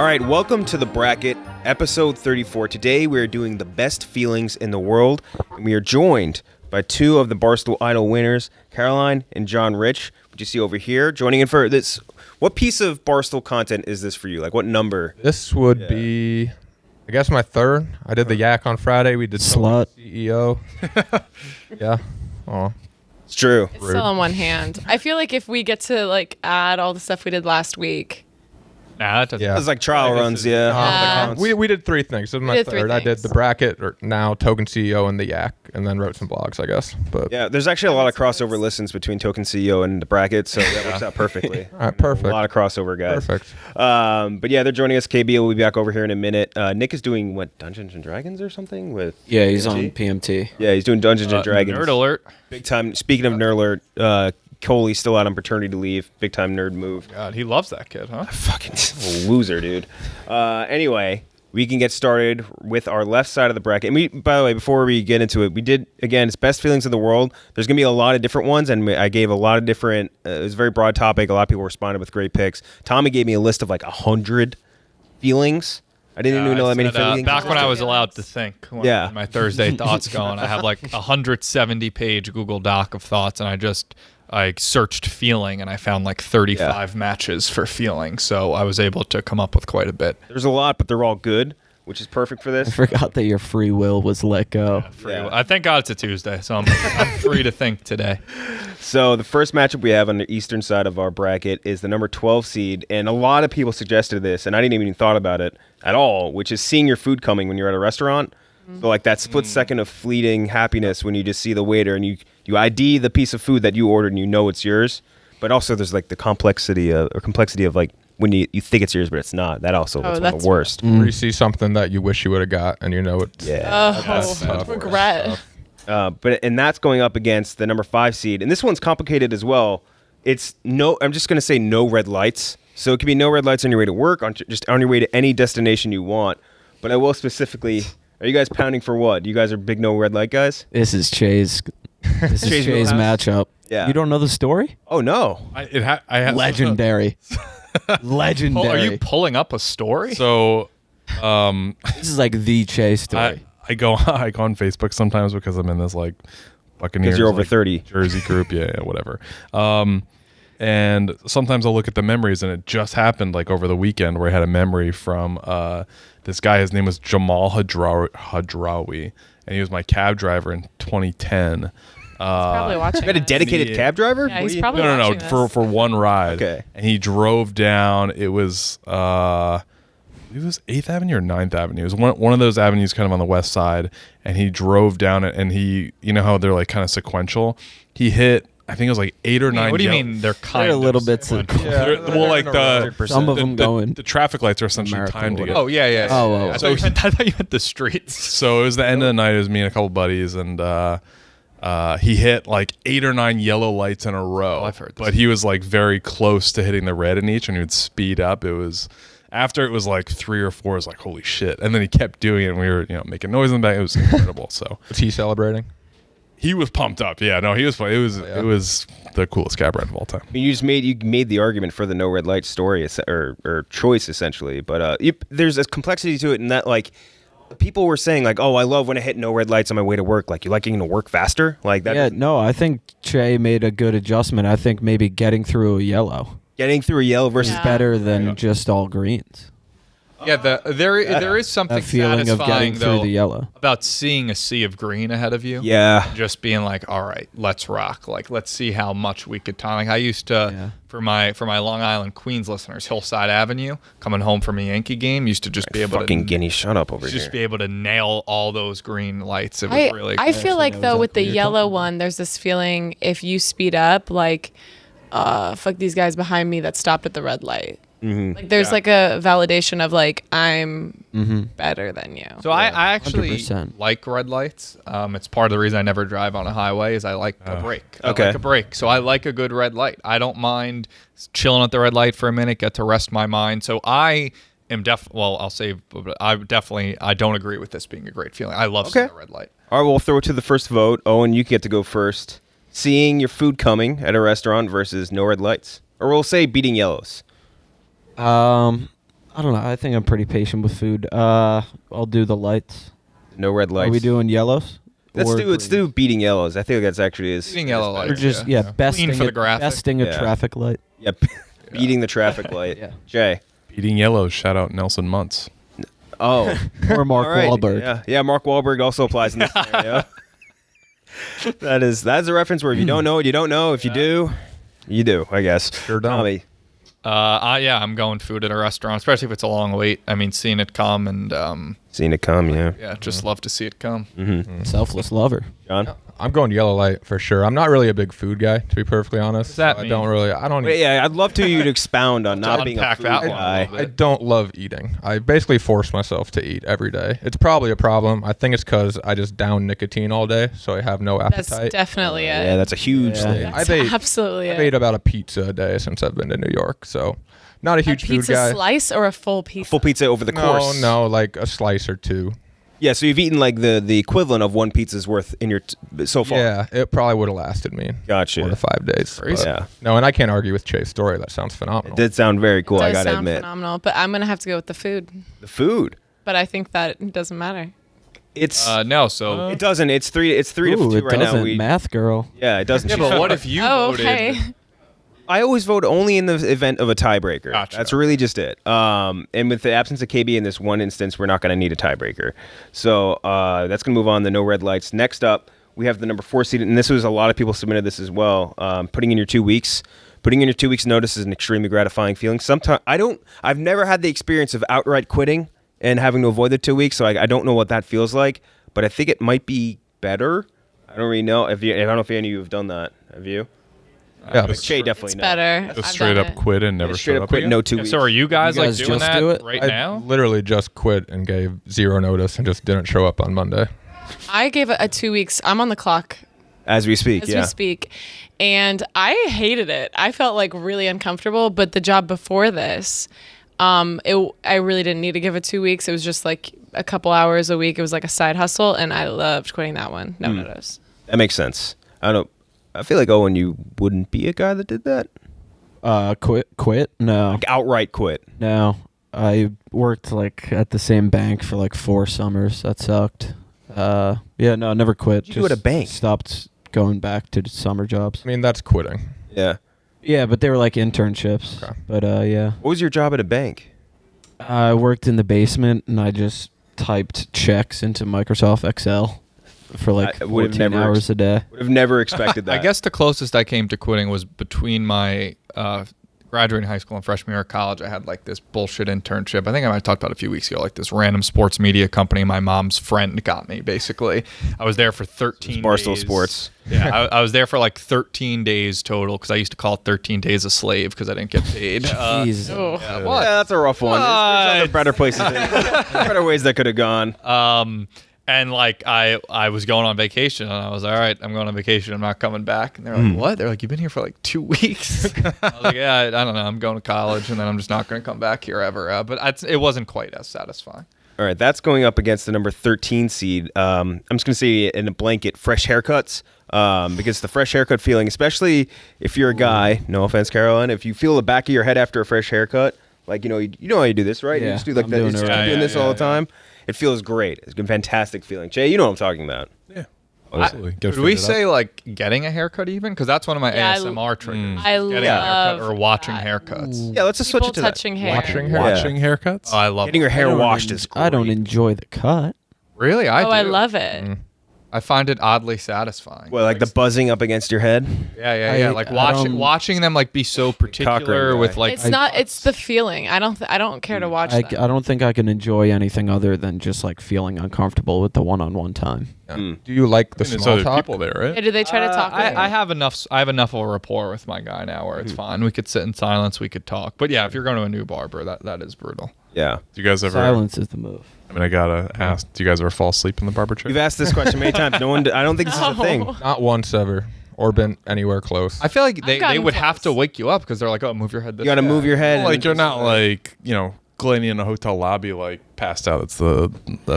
All right, welcome to The Bracket, episode 34. Today we are doing the best feelings in the world, and we are joined by two of the Barstool Idol winners, Caroline and John Rich, which you see over here. Joining in for this, what piece of Barstool content is this for you? Like, what number? This would be, I guess, my third. I did the Yak on Friday. We did Slut CEO. Yeah. Oh, It's true. It's still on one hand. I feel like if we get to add all the stuff we did last week. Nah, that doesn't. Yeah. It's like trial runs, yeah. we did three things. This is my third. I did the Bracket, or now Token CEO, and the Yak, and then wrote some blogs, I guess. But Yeah, there's actually a lot of crossover listens between Token CEO and The Bracket, so that works out perfectly. all right, perfect. A lot of crossover, guys. Perfect. But yeah, they're joining us. KB will be back over here in a minute. Nick is doing, what, Dungeons & Dragons or something? Yeah, he's PMT? on PMT. Yeah, he's doing Dungeons & Dragons. Nerd alert. Big time. Speaking of nerd alert, Coley's still out on paternity leave. Big time nerd move. God, he loves that kid, huh? Fucking loser, dude. Anyway, we can get started with our left side of the bracket. And we, by the way, before we get into it, we did, again, it's best feelings in the world. There's going to be a lot of different ones, and I gave a lot of different, it was a very broad topic. A lot of people responded with great picks. Tommy gave me a list of 100 feelings. I didn't even know that many feelings. Back when I was allowed to think. Yeah. My Thursday thoughts going. I have 170-page Google Doc of thoughts, and I searched feeling, and I found 35 matches for feeling. So I was able to come up with quite a bit. There's a lot, but they're all good, which is perfect for I this. forgot that your free will was let go. Yeah. I thank God it's a Tuesday, so I'm free to think today. So the first matchup we have on the eastern side of our bracket is the number 12 seed, and a lot of people suggested this, and I didn't even thought about it at all, which is seeing your food coming when you're at a restaurant. So that split second of fleeting happiness when you just see the waiter and you ID the piece of food that you ordered and you know it's yours. But also there's the complexity of when you think it's yours but it's not. That also is one of the worst. Where you see something that you wish you would have got, and you know it's Regret. And that's going up against the number 5 seed. And this one's complicated as well. I'm just going to say no red lights. So it could be no red lights on your way to work, just on your way to any destination you want. But I will specifically, are you guys pounding for what? You guys are big no red light guys? This is Che's matchup. Yeah. You don't know the story? Oh, no. I have Legendary. Legendary. Are you pulling up a story? So, This is the Che story. I go on Facebook sometimes because I'm in this Buccaneers. Because you're over 30. Jersey group, yeah, whatever. And sometimes I'll look at the memories, and it just happened over the weekend where I had a memory from this guy. His name was Jamal Hadrawi, and he was my cab driver in 2010. He's probably watching. You had a dedicated cab driver? Yeah, he's probably No, watching this. for one ride. Okay. And he drove down. It was 8th Avenue or 9th Avenue. It was one of those avenues kind of on the west side, and he drove down it, and he, you know how they're kind of sequential? He hit, I think it was 8 or 9. What do you mean they're kind They're a of little bit sequential? Some of them going. The traffic lights are essentially America timed or together. Oh, yeah. Oh. I thought you meant the streets. So it was the end of the night. It was me and a couple buddies, and he hit 8 or 9 yellow lights in a row. Oh, I've heard this. But he was very close to hitting the red in each, and he would speed up. It was after it was 3 or 4. It was holy shit, and then he kept doing it, and we were making noise in the back. It was incredible. So was he celebrating? he was pumped up. Yeah, no, he was fun. It was the coolest cab ride of all time. I mean, you made the argument for the no red light story or choice essentially, but there's a complexity to it in that people were saying oh, I love when I hit no red lights on my way to work. You like getting to work faster, that. Yeah, no, I think Che made a good adjustment. I think maybe getting through a yellow Getting through a yellow versus is better than just all greens. Yeah, there is something That feeling of getting satisfying through though the yellow. about seeing a sea of green ahead of you. Yeah. Just being all right, let's rock. Let's see how much we could time. I used to for my Long Island Queens listeners, Hillside Avenue, coming home from a Yankee game, used to just be able fucking to Guinea, shut up over just here. be able to nail all those green lights. It was really. I cool. feel though with the yellow one, there's this feeling if you speed up, fuck these guys behind me that stopped at the red light. Mm-hmm. There's a validation of I'm better than you. So I actually 100%. like red lights. It's part of the reason I never drive on a highway is I like a break. Okay. I like a break. So I like a good red light. I don't mind chilling at the red light for a minute, get to rest my mind. So I am I don't agree with this being a great feeling. I love seeing a red light. All right, we'll throw it to the first vote. Owen, you get to go first. Seeing your food coming at a restaurant versus no red lights. Or we'll say beating yellows. I'm I don't know. I think I'm pretty patient with food. I'll do the lights. No red lights. Are we doing yellows? Let's do beating yellows. I think that's actually is Beating yellow lights. Or just besting Clean for the graphic. besting a traffic light. Yeah, beating the traffic light. Yeah. Jay. Beating yellows. Shout out Nelson Muntz. Oh. Or Mark All right. Wahlberg. Yeah, Mark Wahlberg also applies in this scenario. That's a reference where if you don't know it, you don't know. If you do, you do, I guess. Sure don't. Tommy. I'm going food at a restaurant, especially if it's a long wait. I mean, seeing it come and Seen it come, yeah. yeah, just love to see it come. Selfless lover. John? I'm going yellow light for sure. I'm not really a big food guy, to be perfectly honest. What does that So mean? I don't. Wait, yeah, I'd love you to expound on not being a unpack food that one a guy. little bit. I don't love eating. I basically force myself to eat every day. It's probably a problem. I think it's because I just down nicotine all day, so I have no That's appetite. definitely it. Yeah, that's a huge Yeah. thing. That's absolutely I've it. ate about a pizza a day since I've been to New York, so not a huge a food pizza guy. slice or a full pizza? Full pizza over the course. No, like a slice or two. Yeah, so you've eaten like the equivalent of one pizza's worth in your so far. Yeah, it probably would have lasted me Gotcha. 4 to 5 days. Crazy. but- Yeah. No, and I can't argue with Chay's story. That sounds phenomenal. It did sound very cool, I Does gotta sound admit. phenomenal, but I'm gonna have to go with the food. The food. But I think that it doesn't matter. It's No, so it doesn't. It's three to Ooh, 2 it right now. doesn't. Math girl. Yeah, it doesn't. yeah, but what if you Oh, voted? okay. I always vote only in the event of a tiebreaker. Gotcha. That's really just it. And with the absence of KB in this one instance, we're not going to need a tiebreaker. So that's going to move on to no red lights. Next up, we have the number 4 seed, and this was a lot of people submitted this as well. Putting in your 2 weeks. Putting in your 2 weeks notice is an extremely gratifying feeling. Sometimes I've never had the experience of outright quitting and having to avoid the 2 weeks, so I don't know what that feels like. But I think it might be better. I don't really know. I don't know if any of you have done that. Have you? Yeah, Shay definitely It's knows. better. Just I've straight done up it. quit and never Straight showed up up quit, again? no 2 Yeah, weeks. so are you guys You like guys doing just that do it? right I now? literally just quit and gave 0 notice and just didn't show up on Monday. I gave it a 2 weeks. I'm on the clock As we speak, as yeah. we speak, and I hated it. I felt like really uncomfortable. But the job before this, I really didn't need to give it 2 weeks. It was just like a couple hours a week. It was like a side hustle, and I loved quitting that one. No notice. That makes sense. I feel like, Owen, you wouldn't be a guy that did that. Quit? No. Like outright quit. No. I worked like at the same bank for like 4 summers. That sucked. Yeah, no, never quit. What'd you do at a bank? Stopped going back to summer jobs. I mean, that's quitting. Yeah. Yeah, but they were like internships. Okay. But yeah. What was your job at a bank? I worked in the basement and I just typed checks into Microsoft Excel for like I would've 14 never hours a day. Would have never expected that. I guess the closest I came to quitting was between my graduating high school and freshman year of college. I had like this bullshit internship. I think I might have talked about it a few weeks ago, like this random sports media company my mom's friend got me, basically. I was there for 13 Barstool days. Sports. Yeah, I was there for like 13 days total because I used to call it 13 days a slave because I didn't get paid. Jeez. Oh. Yeah, Yeah, that's a rough one. There's other better places, better ways that could have glike And like I was going on vacation and I was all right, I'm going on vacation, I'm not coming back. And they're like, what? They're like, you've been here for like 2 weeks. I was like, yeah, I don't know, I'm going to college and then I'm just not going to come back here ever. But it wasn't quite as satisfying. All right, that's going up against the number 13 seed. I'm just going to say in a blanket, fresh haircuts. Because the fresh haircut feeling, especially if you're a guy, no offense, Caroline, if you feel the back of your head after a fresh haircut, like, you know how you do this, right? You Yeah, just do like I'm that. doing You it just right keep doing now. this all the time. It feels great. It's a fantastic feeling. Jay, you know what I'm talking about. Yeah. Absolutely. Gotta Could we figure it out. say like getting a haircut even? Because that's one of my Yeah, ASMR triggers. I Getting a love haircut or watching that. haircuts. Yeah, let's just switch People it to that. touching hair. Watching haircuts? Oh, I love Getting your it. hair washed is great. I don't enjoy the cut. Really? I do. I love it. I find it oddly satisfying. Well, like the buzzing up against your head. Yeah. Like I don't- watching them like be so particular guy. with like It's not. It's the feeling. I don't care to watch I that. don't think I can enjoy anything other than just like feeling uncomfortable with the one-on-one time. Do you like the I mean, there's small other talk? people there, right? Hey, did they try to talk? with you? I have enough. I have enough of a rapport with my guy now where it's fine. We could sit in silence. We could talk. But yeah, if you're going to a new barber, that is brutal. Yeah. Do you guys ever? Silence is the move. I mean, I gotta ask. Do you guys ever fall asleep in the barber chair? You've asked this question many times. No one. I don't think this is a thing. Not once ever, or been anywhere close. I feel like they gotten would have to close. wake you up because they're like, oh, move your head. This You got to way. move your head. Like you're not like Glenny in a hotel lobby, like passed out. It's the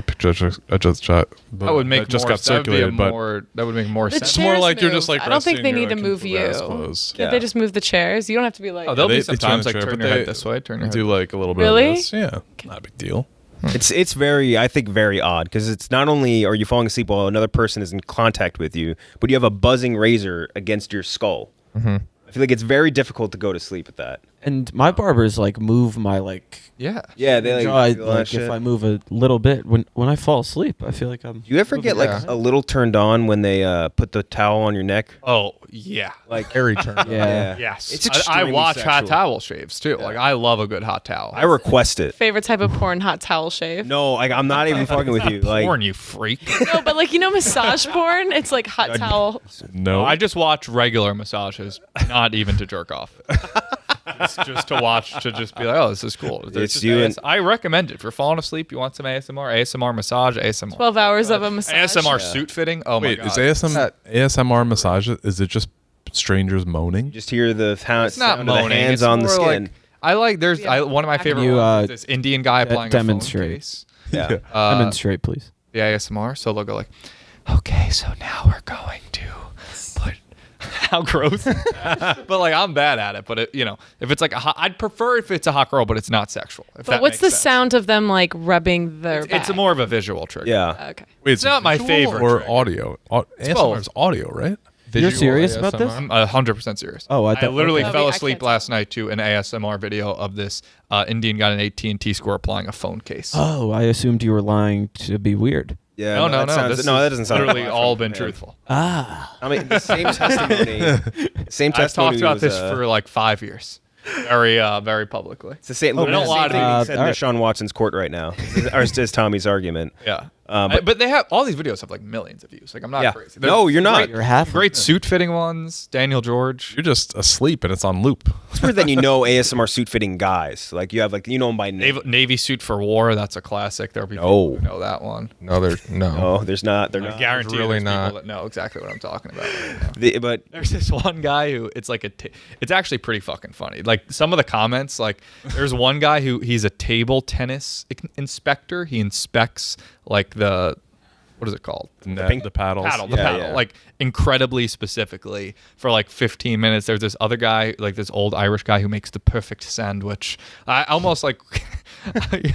picture I just shot. That would make just more, got circulated, but that would make more The sense. it's more chairs like you're move. just like. I don't think resting, they you're, need to like, move in you. full ass clothes. Can't they just move the chairs? You don't have to be like. Oh, there'll They be some times like chair, turn but your they head this way, turn your head. Do like a little bit Really? of this. Yeah, not a big deal. It's very, I think, very odd because it's not only are you falling asleep while another person is in contact with you, but you have a buzzing razor against your skull. Mm-hmm. I feel like it's very difficult to go to sleep at that. And my barbers like move my like. Yeah. Yeah, they like, jaw, do all that like shit. if I move a little bit when I fall asleep, I feel like I'm. Do you ever get like Yeah. a little turned on when they put the towel on your neck? Oh, yeah. Like, Harry turned. Yeah. Yes. It's I extremely watch hot sexual. towel shaves too. Like I love a good hot towel. I request it. Favorite type of porn, hot towel shave. No, like I'm not even fucking with you. Like, Porn, you freak. No, but like massage porn. It's like hot towel. No, I just watch regular massages, not even to jerk off. It's just to watch, to just be like, oh, this is cool. It's just you and- I recommend it. If you're falling asleep, you want some ASMR massage, ASMR. 12 hours of a massage. ASMR suit fitting. Oh Wait, my god. is ASMR massage? Is it just strangers moaning? you just hear the It's not sound of the moaning. hands It's on the more skin. Like, I like. There's one of my favorite you, ones. Is this Indian guy applying demonstrate. a phone case. yeah. Demonstrate, please. The ASMR. So they'll go like, okay, so now we're going to put. How gross. But like I'm bad at it. But if it's like I'd prefer if it's a hot girl, but it's not sexual. If But that what's makes the sense. sound of them like rubbing their It's back? more of a visual trick. Yeah. Okay. Wait, It's not my visual favorite or trigger. audio. ASMR both. is audio, right? You're Visual serious about this? ASMR? I'm 100% serious. Oh, I I thought- literally okay. fell I asleep can't last night to an ASMR video of this Indian guy in an AT&T score applying a phone case. Oh, I assumed you were lying to be weird. Yeah. no. That sounds, This no, that has doesn't sound literally like all from been him. truthful. Ah. I mean, the same testimony. Same I've testimony. talked about was, this for like 5 years, very publicly. It's the same. Oh, the don't same lie to thing me. he said in Alright. Deshaun Watson's court right now, or is Tommy's argument. Yeah. But- But they have all these videos have like millions of views. Like I'm not Yeah. crazy. No, you're not. Great, You're half. great suit fitting ones. Daniel George. You're just asleep and it's on loop. It's weird that ASMR suit fitting guys. Like you have them by name. Navy suit for war. That's a classic. There'll be No. people who know that one. No, there's no. No, there's not. They're I not. guarantee really there's not. people that know exactly what I'm talking about right now. But There's this one guy who it's like it's actually pretty fucking funny. Like some of the comments, like there's one guy who he's a table tennis inspector. He inspects like what is it called? The paddles. The Yeah, paddle. yeah. Like incredibly specifically for like 15 minutes. There's this other guy, like this old Irish guy who makes the perfect sandwich. I almost like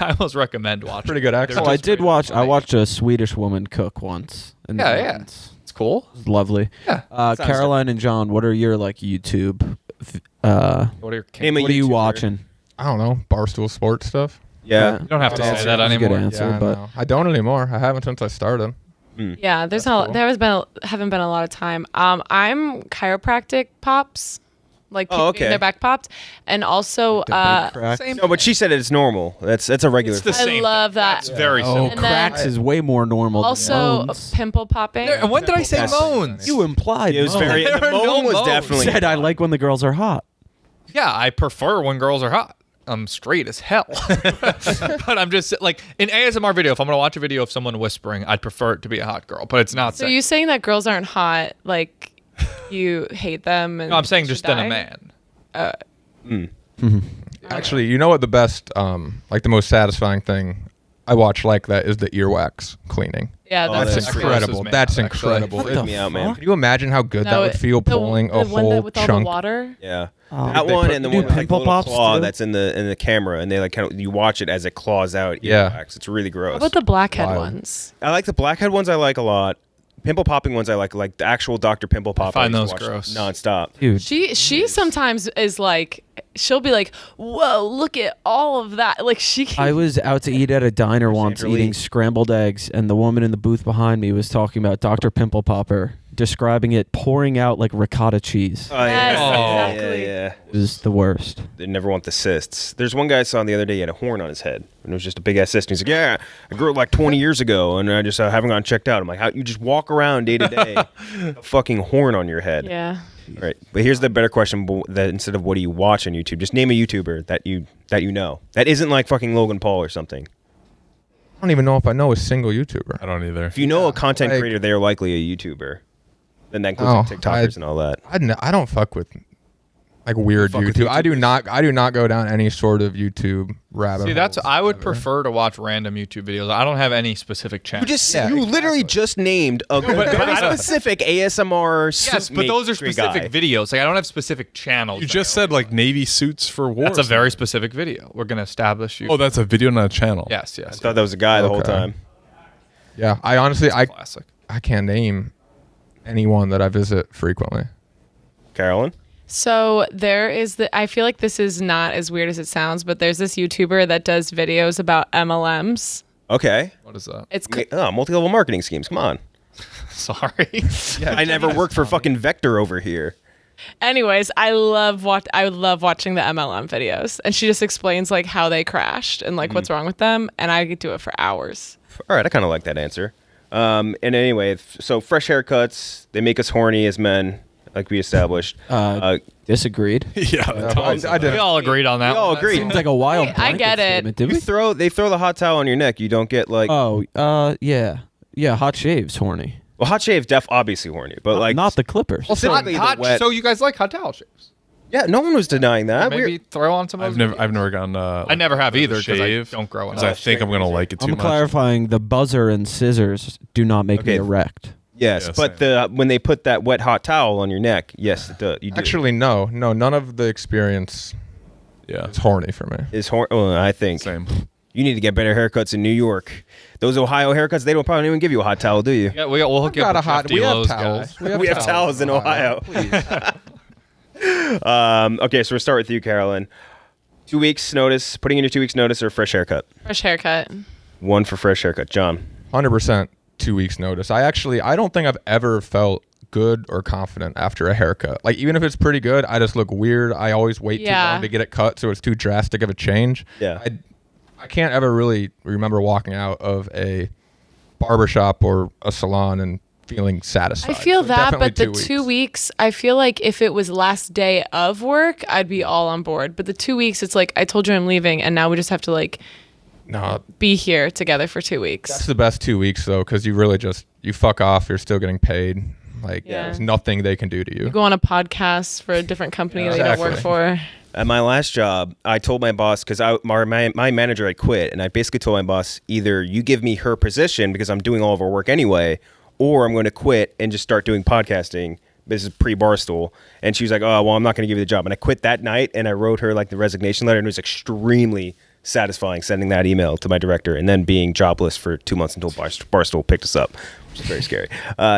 I almost recommend watching. Pretty good They're accent. Oh, I just did pretty watch. I funny. watched a Swedish woman cook once. In the Yeah, yeah. mountains. It's cool. It was lovely. Yeah. Caroline and John, what are your like YouTube? What are your Name a What are you YouTuber. watching? I don't know. Barstool Sports stuff. yeah. You don't have to That's say that a good anymore. answer, Yeah, I but know. I don't anymore. I haven't since I started. Yeah, there's That's cool. haven't been a lot of time. I'm chiropractic pops, like people getting okay. their back popped, and also Crack. Same. No, but she said it's normal. That's a regular. It's the thing. I same love thing. that. That's very Oh, simple. And then- cracks is way more normal. also than moans. pimple popping. There- and when did I say Yes. moans? You implied. It was moan. very. There The are no moan was moans. definitely. Said I like when the girls are hot. Yeah, I prefer when girls are hot. I'm straight as hell. But I'm just like in ASMR video, if I'm gonna watch a video of someone whispering, I'd prefer it to be a hot girl. But it's not So sex. you saying that girls aren't hot, like you hate them? And No, I'm saying should just than die? a man. Actually, you know what the best, like the most satisfying thing I watch like that is the earwax cleaning. Yeah, Oh, that's That's that's incredible. gross, That's man, actually. incredible. What Freak the me out, man. fuck? Can you imagine how good that No, would feel pulling a the one whole that with all the chunk? water. Yeah. Oh. That They one put- and the do one with like the pimple little pops claw too? that's in the camera, and they like kind of you watch it as it claws out. Yeah. Earwax. It's really gross. How about the blackhead Wild. ones? I like the blackhead ones. I like a lot. Pimple popping ones I like the actual Dr. Pimple Pop. find I used to those watch gross. nonstop. Dude, She sometimes is like, she'll be like, whoa, look at all of that. Like she. I was out to eat at a diner once Sandra Lee. eating scrambled eggs, and the woman in the booth behind me was talking about Dr. Pimple Popper, describing it pouring out like ricotta cheese. Oh, Yes, yeah. exactly. Yeah. It was the worst. They never want the cysts. There's one guy I saw the other day. He had a horn on his head, and it was just a big ass cyst. And he's like, "Yeah, I grew it like 20 years ago, and I just haven't gotten checked out." I'm like, "How you just walk around day to day, a fucking horn on your head?" Yeah. All right, but here's the better question: that instead of what do you watch on YouTube, just name a YouTuber that you know that isn't like fucking Logan Paul or something. I don't even know if I know a single YouTuber. I don't either. If you know a content like- creator, they're likely a YouTuber. Then that includes like, Oh, TikTokers and all that. I don't fuck with. like weird Fuck with YouTube. I do YouTubers. not go down any sort of YouTube rabbit See, holes I would ever. prefer to watch random YouTube videos. I don't have any specific channel. You literally just named a very specific ASMR. Yes, but those are specific videos. Like I don't have specific channels. You just said like Navy suits for war. That's a very specific video. We're gonna establish you. Oh, that's a video, not a channel. yes. I thought that was a guy the whole Okay. time. Yeah, I honestly Classic. I can't name anyone that I visit frequently. Carolyn? So there is I feel like this is not as weird as it sounds, but there's this YouTuber that does videos about MLMs. Okay. What is that? It's Multi-level marketing schemes. Come on. Sorry. I never worked for fucking Vector over here. Anyways, I love watching the MLM videos, and she just explains like how they crashed and like what's wrong with them, and I could do it for hours. All right, I kind of like that answer. And anyway, so fresh haircuts, they make us horny as men, like we established. Disagreed. Yeah. I did. We all agreed on that. We all one. agreed. Seems like a wild. I get blanket it. statement, Did we? They throw the hot towel on your neck. You don't get like. Yeah. Hot shaves, horny. Well, hot shave, obviously horny, but like Not the Clippers. specifically the wet. So you guys like hot towel shaves? Yeah, no one was denying that. Maybe throw on some. Of I've those never gotten. I never have either because I shave don't grow because enough. I think I'm gonna like it too I'm much. clarifying the buzzer and scissors do not make me Okay. erect. Yes, Yeah, but when they put that wet hot towel on your neck, yes, you do. Actually, no, none of the experience Yeah. is horny for me. is horny. Well, I think Same. you need to get better haircuts in New York. Those Ohio haircuts, they don't probably even give you a hot towel, do you? Yeah, we'll hook you up Got a with hot. Jeff We have Delo's towels. guy. We have towels in Ohio. Okay, so we'll start with you, Carolyn. 2 weeks notice, putting in your 2 weeks notice, or fresh haircut? Fresh haircut. One for fresh haircut. John. 100% 2 weeks notice. I don't think I've ever felt good or confident after a haircut. Like even if it's pretty good, I just look weird. I always wait too Yeah. long to get it cut, so it's too drastic of a change. Yeah. I can't ever really remember walking out of a barbershop or a salon and feeling satisfied. I feel So that, definitely but the 2 weeks, I feel like if it was last day of work, I'd be all on board. But the 2 weeks, it's like I told you I'm leaving, and now we just have to like No, be here together for 2 that's weeks. the best 2 weeks though, because you really just you fuck off. You're still getting paid. Like Yeah. there's nothing they can do to you. Go on a podcast for a different company that you don't work Exactly. for. At my last job, I told my boss, because my manager had quit, and I basically told my boss, either you give me her position because I'm doing all of her work anyway, or I'm going to quit and just start doing podcasting. This is pre-Barstool. And she was like, oh, well, I'm not going to give you the job. And I quit that night, and I wrote her like the resignation letter, and it was extremely satisfying sending that email to my director and then being jobless for 2 months until Barstool picked us up, which is very scary.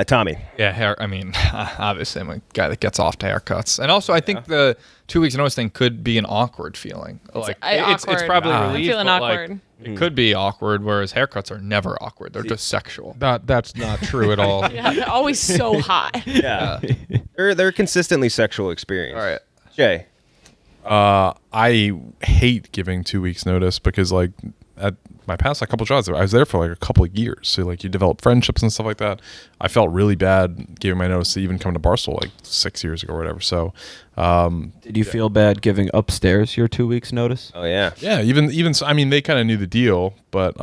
Tommy. Yeah, I mean, obviously, I'm a guy that gets off to haircuts, and also I think the 2 weeks notice thing could be an awkward feeling. Like it's awkward. probably I'm relief, feeling but, like, awkward. it could be awkward, whereas haircuts are never awkward. They're just sexual. That's not true at all. Yeah, they're always so hot. Yeah. they're consistently sexual experience. All right. Jay. I hate giving 2 weeks notice because like at my past couple jobs, I was there for like a couple of years. So like you develop friendships and stuff like that. I felt really bad giving my notice to even come to Barstool like 6 years ago or whatever. So Did you feel bad giving upstairs your 2 weeks notice? Oh, yeah. yeah, even so, I mean, they kind of knew the deal, but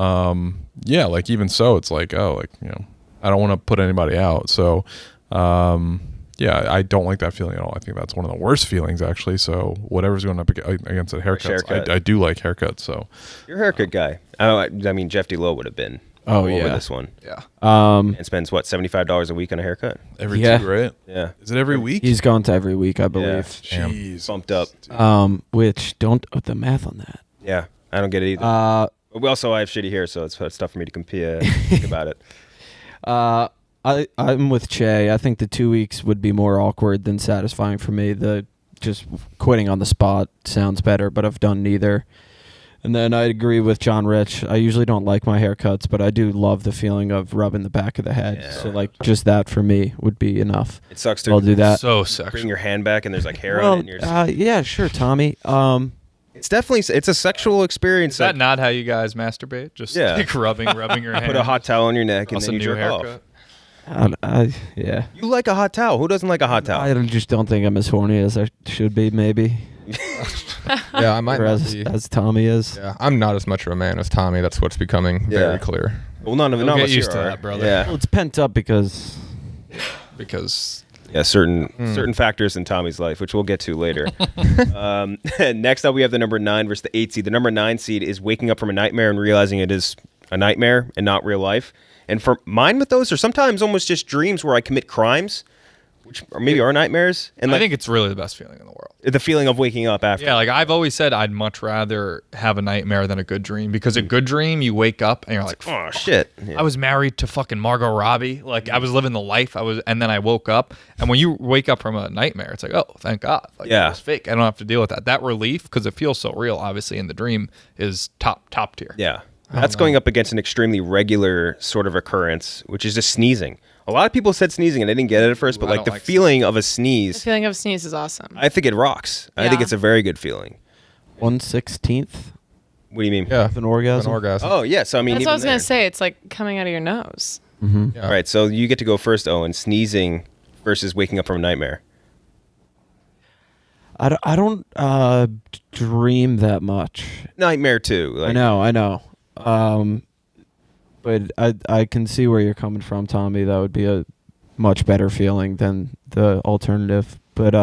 yeah, like even so, it's like, oh, like, you know, I don't want to put anybody out. So yeah, I don't like that feeling at all. I think that's one of the worst feelings actually. So whatever's going up against a haircut, I do like haircuts. So You're a haircut guy. I mean, Jeff Delow would have been Oh, all over yeah. this one. Yeah. And spends, what, $75 a week on a haircut? every Yeah. two, right? Yeah. Is it every week? He's gone to every week, I believe. Jeez. Bumped up. Which don't the math on that. Yeah. I don't get it either. But we also, I have shitty hair, so it's tough for me to compare think about it. I'm with Che. I think the 2 weeks would be more awkward than satisfying for me. The just quitting on the spot sounds better, but I've done neither. And then I agree with John Rich. I usually don't like my haircuts, but I do love the feeling of rubbing the back of the head. Yeah. So like just that for me would be enough. It sucks to I'll do that. So bring sexual. your hand back and there's like hair on Well, it. And you're just, yeah, sure, Tommy. it's definitely, it's a sexual experience. Is that not how you guys masturbate? Just Yeah. like rubbing your hand. Put a hot towel on your neck and Plus then a you new jerk off. haircut. Yeah. You like a hot towel. Who doesn't like a hot towel? I just don't think I'm as horny as I should be, maybe. Yeah, I might Or not as, be. as Tommy is. Yeah, I'm not as much of a man as Tommy. That's what's becoming Yeah. very clear. Well, none of it. You'll None of get us used here to are. that, brother. Yeah. Well, it's pent up because Because Yeah, certain factors in Tommy's life, which we'll get to later. Next up, we have the number 9 versus the 8 seed. The number 9 seed is waking up from a nightmare and realizing it is a nightmare and not real life. And for mine with those are sometimes almost just dreams where I commit crimes, which maybe are nightmares. And I think it's really the best feeling in the world. the feeling of waking up after. Yeah, like I've always said, I'd much rather have a nightmare than a good dream, because a good dream, you wake up and you're like, Oh shit! Yeah. I was married to fucking Margot Robbie. Like I was living the life. And then I woke up. And when you wake up from a nightmare, it's like, oh, thank God. Like, Yeah. it was fake. I don't have to deal with that. That relief, because it feels so real, obviously, in the dream, is top tier. Yeah. That's going up against an extremely regular sort of occurrence, which is just sneezing. A lot of people said sneezing, and I didn't get it at first, but I like don't the like feeling of a The sneeze, feeling of sneeze is awesome. I think it rocks. I think Yeah. it's a very good feeling. 1/16 What do you mean? Yeah, of an orgasm. An orgasm. Oh, yeah. So, I mean, That's what I was even gonna there. say. It's like coming out of your nose. Mm-hmm. Yeah. All right, so you get to go first, Owen. Sneezing versus waking up from a nightmare. I don't dream that much. Nightmare too. Like, I know. But I can see where you're coming from, Tommy. That would be a much better feeling than the alternative. But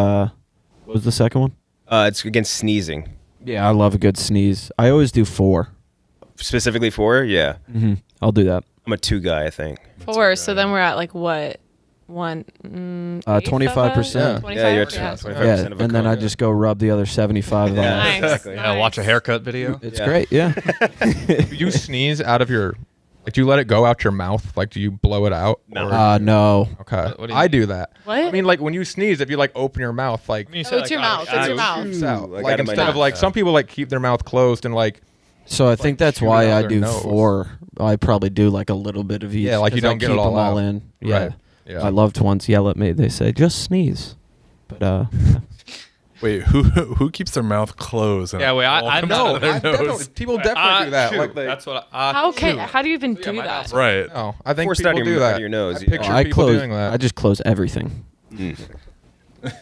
what was the second one? It's against sneezing. Yeah, I love a good sneeze. I always do 4. Specifically for, yeah. Mm-hmm. I'll do that. I'm a 2 guy, I think. 4. So then we're at like what? 25%. 25%. Yeah, you're at Yeah. 25% Yeah, of a and then I cone. just go rub the other 75 Yeah, on. Nice. exactly. Yeah, watch a haircut video. It's Yeah. great, yeah. Do you sneeze out of your, like, do you let it go out your mouth? Like, do you blow it out? No. Or- No. Okay. What do you I mean? do that. What? I mean, like, when you sneeze, if you, like, open your mouth, like, You Oh, said, it's your like, mouth. It's your mouth. shoots out. Like Like, out of my instead of, mouth. like, some people, like, keep their mouth closed and, like, So I think that's shoot why out I their do nose. 4. I probably do like a little bit of each. Yeah, like you 'cause I don't get keep it all them all out. in. Yeah. Right. Yeah. My loved ones yell at me. They say, just sneeze. But Wait, who keeps their mouth closed? And Yeah, wait, it all I'm comes not- out of their nose? People definitely do that. Shoot, Like, that's what How do you even do my that? mouth's Right. no, I think Forced people out of do your- that. out of your nose, I yeah. picture I people close. doing that. I just close everything.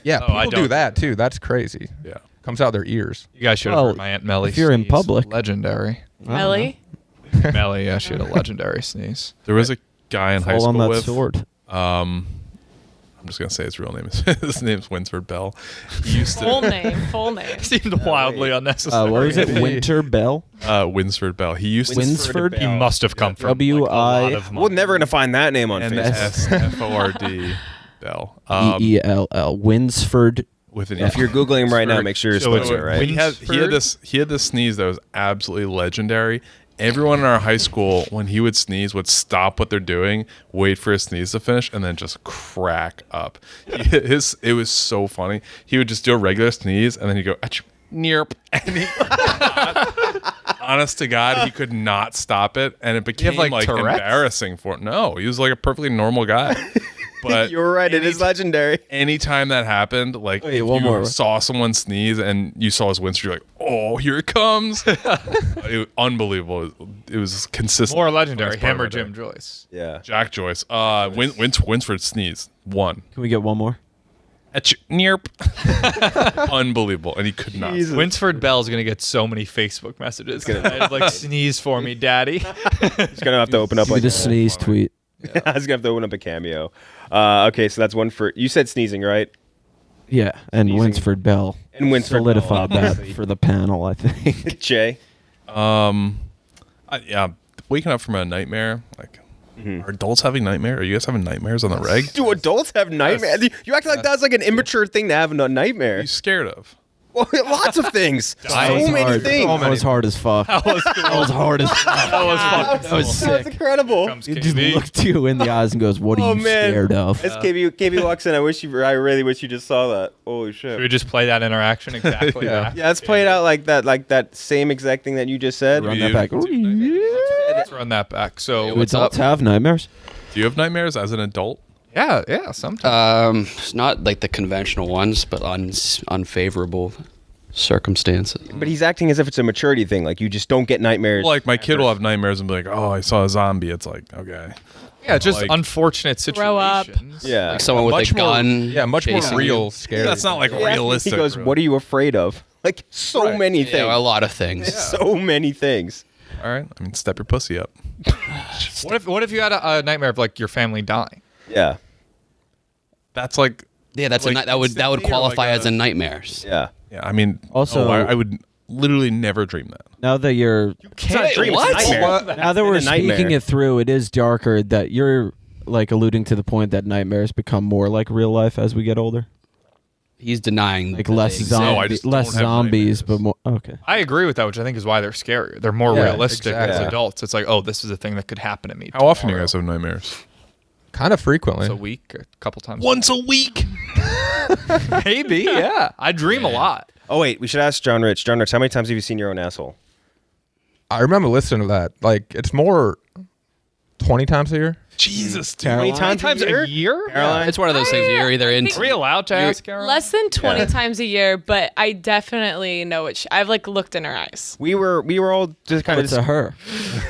yeah, Oh, I people do don't. that too. That's crazy. Yeah. Comes out their ears. You guys should have Well, heard my Aunt Melly if you're in sneeze. public. Legendary. Ellie? Melly, yeah, she had a legendary sneeze. There was a guy in high All school on that with. sword. I'm just gonna say his real name. His name's Winsford Bell. He used Full to name. Full name. Seemed wildly unnecessary. What was it? Winter Bell? Winsford Bell. He used to Winsford? He must have come from W like, a lot I- of money. We're never gonna find that name on Facebook. NSFORD Bell. EELL. Winsford. With an If you're googling him right now, make sure you're So it's spelling it right. He had this sneeze that was absolutely legendary. Everyone in our high school, when he would sneeze, would stop what they're doing, wait for his sneeze to finish, and then just crack up. It was so funny. He would just do a regular sneeze, and then he'd go, "Achoo, neerp," and honest to God, he could not stop it, and it became like, like Tourette's? embarrassing for him. No, he was like a perfectly normal guy. But You're right. It is legendary. anytime that happened, like Wait, if one you more. saw someone sneeze and you saw his Winston, you're like, "Oh, here it comes!" Unbelievable. It was consistent. More legendary. Funniest part Hammer of my Jim day. Joyce. Yeah. Jack Joyce. Winsford sneeze. 1. Can we get one more? Achoo, neerp. Unbelievable, and he could not. Winsford Bell's gonna get so many Facebook messages. Like sneeze for me, daddy. He's gonna have to open up Give me like the sneeze tweet. I was gonna have to open up a cameo. Okay, so that's one for you said sneezing, right? Yeah, and Sneezing. Winsford Bell. And Winsford solidified Bell, that obviously. for the panel, I think. Jay. Yeah, waking up from a nightmare. Like, are adults having nightmare? Are you guys having nightmares on the reg? Do adults have nightmares? You act like that's like an immature thing to have a What are nightmare. you scared of? Well, lots of things. So many hard. things. That was hard as fuck. That was hard as fuck. That was fucking That was That's sick. incredible. Comes It just KB. looked you in the eyes and goes, "What are Oh, you man. scared of?" As KB walks in, I really wish you just saw that. Holy shit. Should we just play that interaction exactly Yeah. back? Yeah, let's play it out like that same exact thing that you just said. Run You that back. Let's run that back. So Do adults have nightmares? Do you have nightmares as an adult? yeah, sometimes. It's not like the conventional ones, but unfavorable circumstances. But he's acting as if it's a maturity thing. Like you just don't get nightmares. Like my kid will have nightmares and be like, "Oh, I saw a zombie." It's like, okay. Yeah, just like- unfortunate Grow up. situations. yeah. Like someone with Much a more- gun. Yeah, much more chasing real, you. scary. That's not like He asked me- realistic. He goes, really. "What are you afraid of?" Like so Right. many Yeah, things. a lot of things. So many things. All right. I mean, step your pussy up. What if you had a nightmare of like your family dying? Yeah. That's like Yeah, that's Like, that would instantly or qualify like as a nightmare. Yeah. Yeah, I mean, Also- I would literally never dream that. Now that you're Can't dream. It's a nightmare. now that we're It's a nightmare. speaking it through, it is darker that you're like alluding to the point that nightmares become more like real life as we get older. He's denying Like that less they exist. No, I just less don't have zombies, but nightmares. more okay. I agree with that, which I think is why they're scarier. They're more Yeah, realistic as exactly. adults. It's like, oh, this is a thing that could happen to me. How often do you tomorrow. guys have nightmares? Kind of frequently. Once a week, a couple times. Once a week. Maybe, yeah. I dream a lot. Oh wait, we should ask John Rich. John Rich, how many times have you seen your own asshole? I remember listening to that. Like, it's more 20 times a year. Jesus, dude. Caroline? times a year? Caroline? It's one of those things you're either into. Are we allowed to ask Caroline? Less than 20 times a year, but I definitely know what I've like looked in her eyes. We were all just kind of It's a her.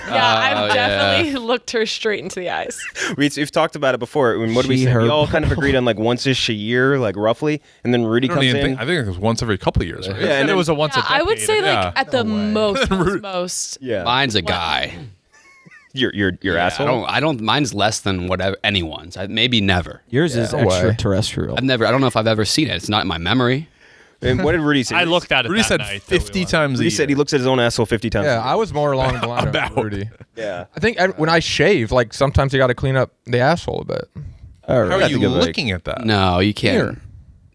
Yeah, I've yeah. definitely looked her straight into the eyes. we've talked about it before. I mean, what did we She, say? We her. all kind of agreed on like once-ish a year, like roughly, and then Rudy I don't comes even in. think. I think it was once every couple of years, right? Yeah, And and it then- was a once a Yeah, I would decade. say like Yeah. at the most. yeah, Mine's a guy. your Yeah, asshole. I don't. Mine's less than whatever anyone's. Maybe never. Yours is No way. extraterrestrial. I don't know if I've ever seen it. It's not in my memory. And what did Rudy say? I looked at it Rudy that said night. 50 times a Rudy year. said he looks at his own asshole 50 times. Yeah, I was more along the line of About. Rudy. Yeah. I think when I shave, like sometimes you got to clean up the asshole a bit. All How right. are That's a you good break. looking at that? No, you can't. Here.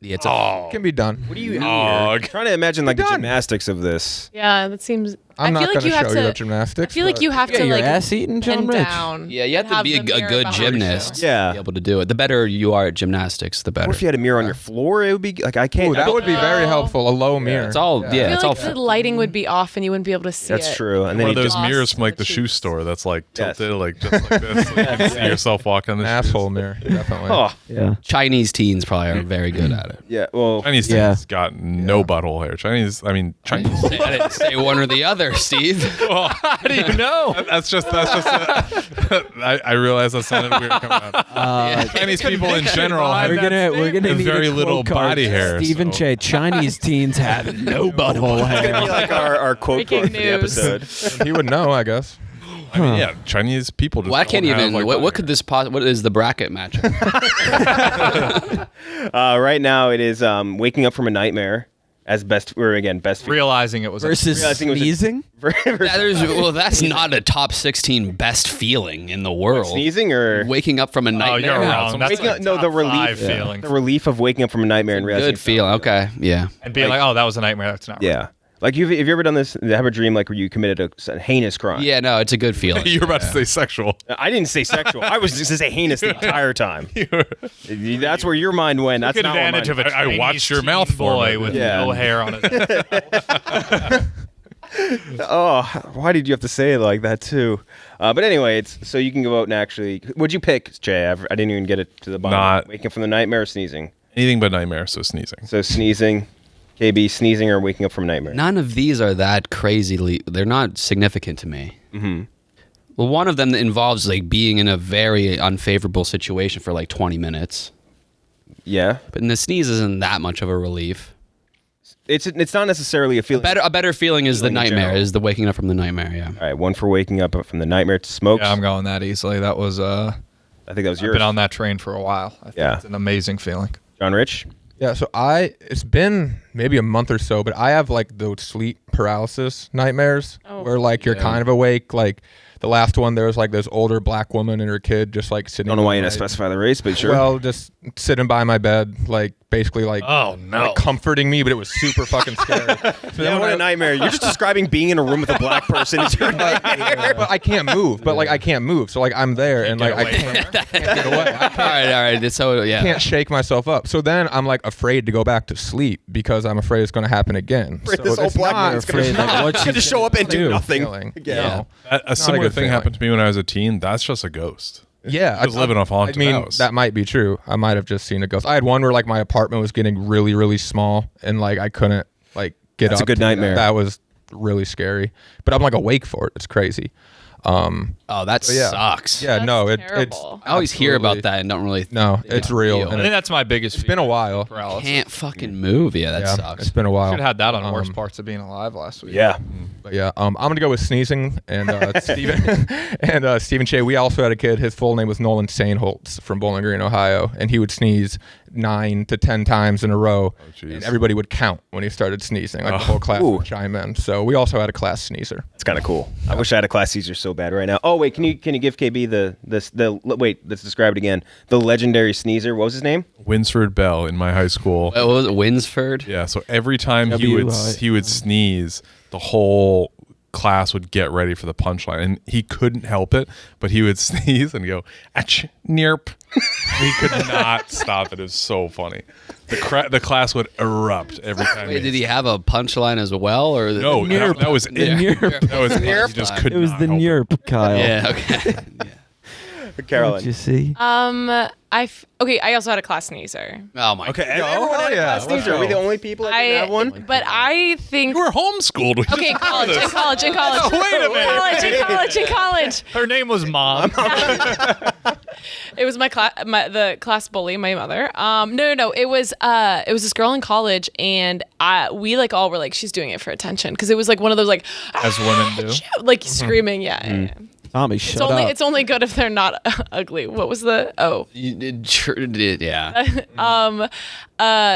Yeah, it's a, It can be done. What do you? Oh, I'm trying to imagine like the done. gymnastics of this. Yeah, that seems. I'm I not feel like going you to have show to. you the gymnastics. I feel like but- you have Yeah, to your like ass eating, John bend Rich. down. yeah, you have to have be the a mirror good behind you. gymnast. Yeah. To be able to do it. The better you are at gymnastics, the better. What if you had a mirror on your floor? It would be like I can't. Ooh, that would be very helpful. A low mirror. It's all I yeah. feel It's all. like the lighting would be off and you wouldn't be able to see That's it. true. And then One of you those just- mirrors from like the the shoe cheeks. store that's like Yes. tilted like just like this. Like, you can see yourself walking on the Asshole mirror, definitely. Oh Yeah. Chinese teens probably are very good at it. yeah. Well, Chinese Yeah. teens got no butthole hair. Chinese. I didn't say one or the other, Steve. How do you know? That's just. I realize that sounded weird coming out. Chinese people in general have We're gonna have need very a little quote card. body hair. Steven so- Cheah, Chinese teens have no butthole it's gonna be hair. like our quote Breaking card for the news. episode. He would know, I guess. I mean, yeah, Chinese people just. Well, I can't don't have, even. like, What body could hair. this? What is the bracket match? Right now it is waking up from a nightmare as best best Realizing it was a Versus Realizing it was a- sneezing. That's not a top 16 best feeling in the world. sneezing or Waking up from a Oh, nightmare. you're Yeah, wrong. some- That's Waking like up- no, the top relief. five Yeah. feeling. the relief of waking up from a nightmare and realizing Good feeling. Okay. Yeah. And being like, oh, that was a nightmare. That's not. Yeah. Like have you ever done this? Have a dream like where you committed a heinous crime? Yeah. No, it's a good feeling. You were about to say sexual. I didn't say sexual. I was just to say heinous the entire time. That's where your mind went. That's Took not where advantage mine of a I Chinese watched your teen mouth form boy it. with Yeah. no hair on his. Oh, why did you have to say it like that too? But anyway, it's so you can go out and actually. What'd you pick, Jay? I didn't even get it to the bottom. Not- Waking up from the nightmare or sneezing. Anything but nightmare, so sneezing. So sneezing, KB, sneezing or waking up from a nightmare. None of these are that crazily. They're not significant to me. Mm-hmm. Well, one of them involves like being in a very unfavorable situation for like 20 minutes. Yeah, But the sneeze isn't that much of a relief. it's not necessarily a feeling. A better feeling is the Feeling in nightmare. general. Is the waking up from the nightmare. Yeah. All right, one for waking up from the nightmare to smokes. Yeah, I'm going that easily. That was. I think that was I've yours. been on that train for a while. I think Yeah. it's an amazing feeling. John Rich. Yeah, so it's been maybe a month or so, but I have like those sleep paralysis nightmares Oh. where like you're kind of awake. Like the last one, there was like this older black woman and her kid just like sitting. Don't know why you by didn't my- specify the race, but sure. Well, just sitting by my bed, like basically like, Oh, no. like comforting me, but it was super fucking scary. So yeah, then what when a nightmare. You're just describing being in a room with a black person. It's your nightmare. but I can't move. But like I can't move, so like I'm there and like I can't get away. I All right. So yeah. can't shake myself up. So then I'm like afraid to go back to sleep because I'm afraid it's going to happen again. Afraid So this old it's black not man's gonna afraid, like, what gonna she's just show up and do do nothing. feeling. Yeah. No. A similar good thing feeling. happened to me when I was a teen. That's just a ghost. Yeah, Just living off haunted I mean, house. that might be true. I might have just seen a ghost. I had one where like my apartment was getting really, really small, and like I couldn't like get That's a up. good to nightmare. That was really scary. But I'm like awake for it. It's crazy. Oh, that sucks. Yeah, That's no, it's terrible. I always hear absolutely- about that and don't really. No, it's real. deal. I think that's my biggest. It's been a while. Paralysis. Can't fucking move. Yeah, that Yeah, sucks. it's been a while. Should have had that on worst parts of being alive last week. Yeah. But yeah, I'm gonna go with sneezing and Steven and Steven Cheah. We also had a kid. His full name was Nolan Sainholtz from Bowling Green, Ohio, and he would sneeze 9 to 10 times in a row, and everybody would count when he started sneezing. Like the whole class would chime in. So we also had a class sneezer. It's kind of cool. I wish I had a class Caesar so bad right now. Oh wait, can you give KB the wait? Let's describe it again. The legendary sneezer. What was his name? Winsford Bell in my high school. What was it, Winsford? Yeah, so every time he would sneeze, the whole class would get ready for the punchline, and he couldn't help it, but he would sneeze and go, "Ach, nierp." He could not stop it. It was so funny. The class would erupt every time. Wait, did he have a punchline as well, or No, that was it. That was Nierp. he just could It was not the help it. Nierp, Kyle. Yeah. Okay. Carolyn. Did you see? Okay, I also had a class sneezer. Oh my. Okay, God. everyone had a class sneezer. Are we the only people that didn't have one? But I think. You were homeschooled. We Okay, just college, know in this. college, in college. Wait a minute. In college. Her name was Mom. It was the class bully, my mother. No. It was this girl in college, and we like all were like, she's doing it for attention, because it was like one of those like, As women do. like screaming, yeah. Tommy, shut up. It's only good if they're not ugly. What was the You did, yeah.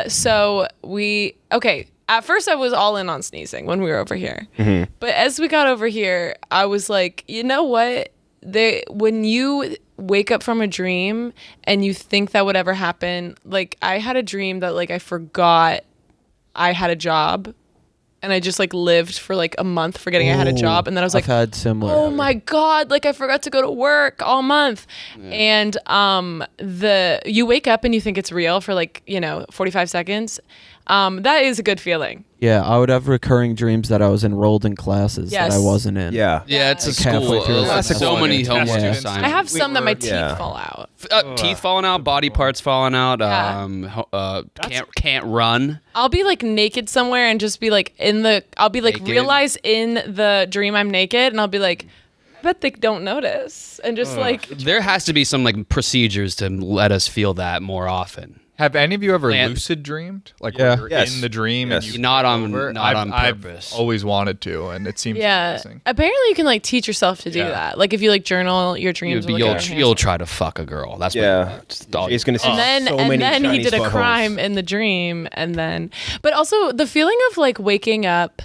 So at first I was all in on sneezing when we were over here. But as we got over here, I was like, you know what? When you wake up from a dream and you think that would ever happen, like I had a dream that like I forgot I had a job. And I just like lived for like a month forgetting I had a job. And then I was like, I've had similar. oh my God, like I forgot to go to work all month. And you wake up and you think it's real for like, 45 seconds. That is a good feeling. Yeah, I would have recurring dreams that I was enrolled in classes Yes. that I wasn't in. Yeah. Yeah, it's a Like halfway school. through the classic So one. many Yeah. homework Yeah. assignments. I have some that my teeth yeah. fall out. Teeth falling out, body parts falling out. Yeah. Can't run. I'll be like naked somewhere and just be like I'll be like Naked? realize in the dream I'm naked, and I'll be like, I bet they don't notice. And just like, There has to be some like procedures to let us feel that more often. Have any of you ever Plant- lucid dreamed? Like Yeah. when you're Yes. in the dream Yes. and you Not on- over? not on I've purpose. always wanted to, and it seems amazing. apparently you can like teach yourself to do Yeah. that. Like if you like journal your dreams. or look at your You'll hands. try to fuck a girl. That's Yeah. what. That's all He's gonna see And then so and many then he Chinese did a buttholes. crime in the dream, and then but also the feeling of like waking up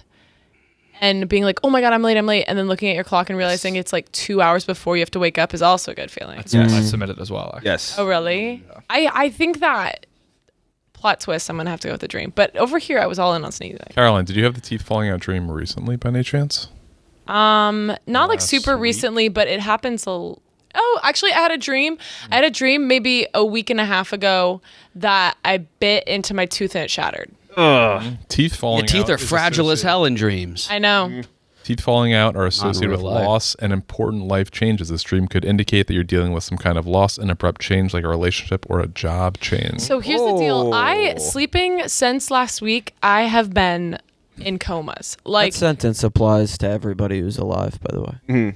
and being like, oh my God, I'm late, and then looking at your clock and realizing it's like 2 hours before you have to wake up is also a good feeling. I submitted as well. Actually. Yes. Oh really? I think that plot twist, I'm gonna have to go with the dream. But over here I was all in on sneezing. Caroline, did you have the teeth falling out dream recently by any chance? Not like super recently, but it happens Oh, actually, I had a dream. I had a dream maybe a week and a half ago that I bit into my tooth and it shattered. Teeth falling Your teeth out are is fragile as associated- hell in dreams. I know. Teeth falling out are associated real with life. loss and important life changes. This dream could indicate that you're dealing with some kind of loss and abrupt change, like a relationship or a job change. So here's the deal. Sleeping since last week, I have been in comas. Like, That sentence applies to everybody who's alive, by the way.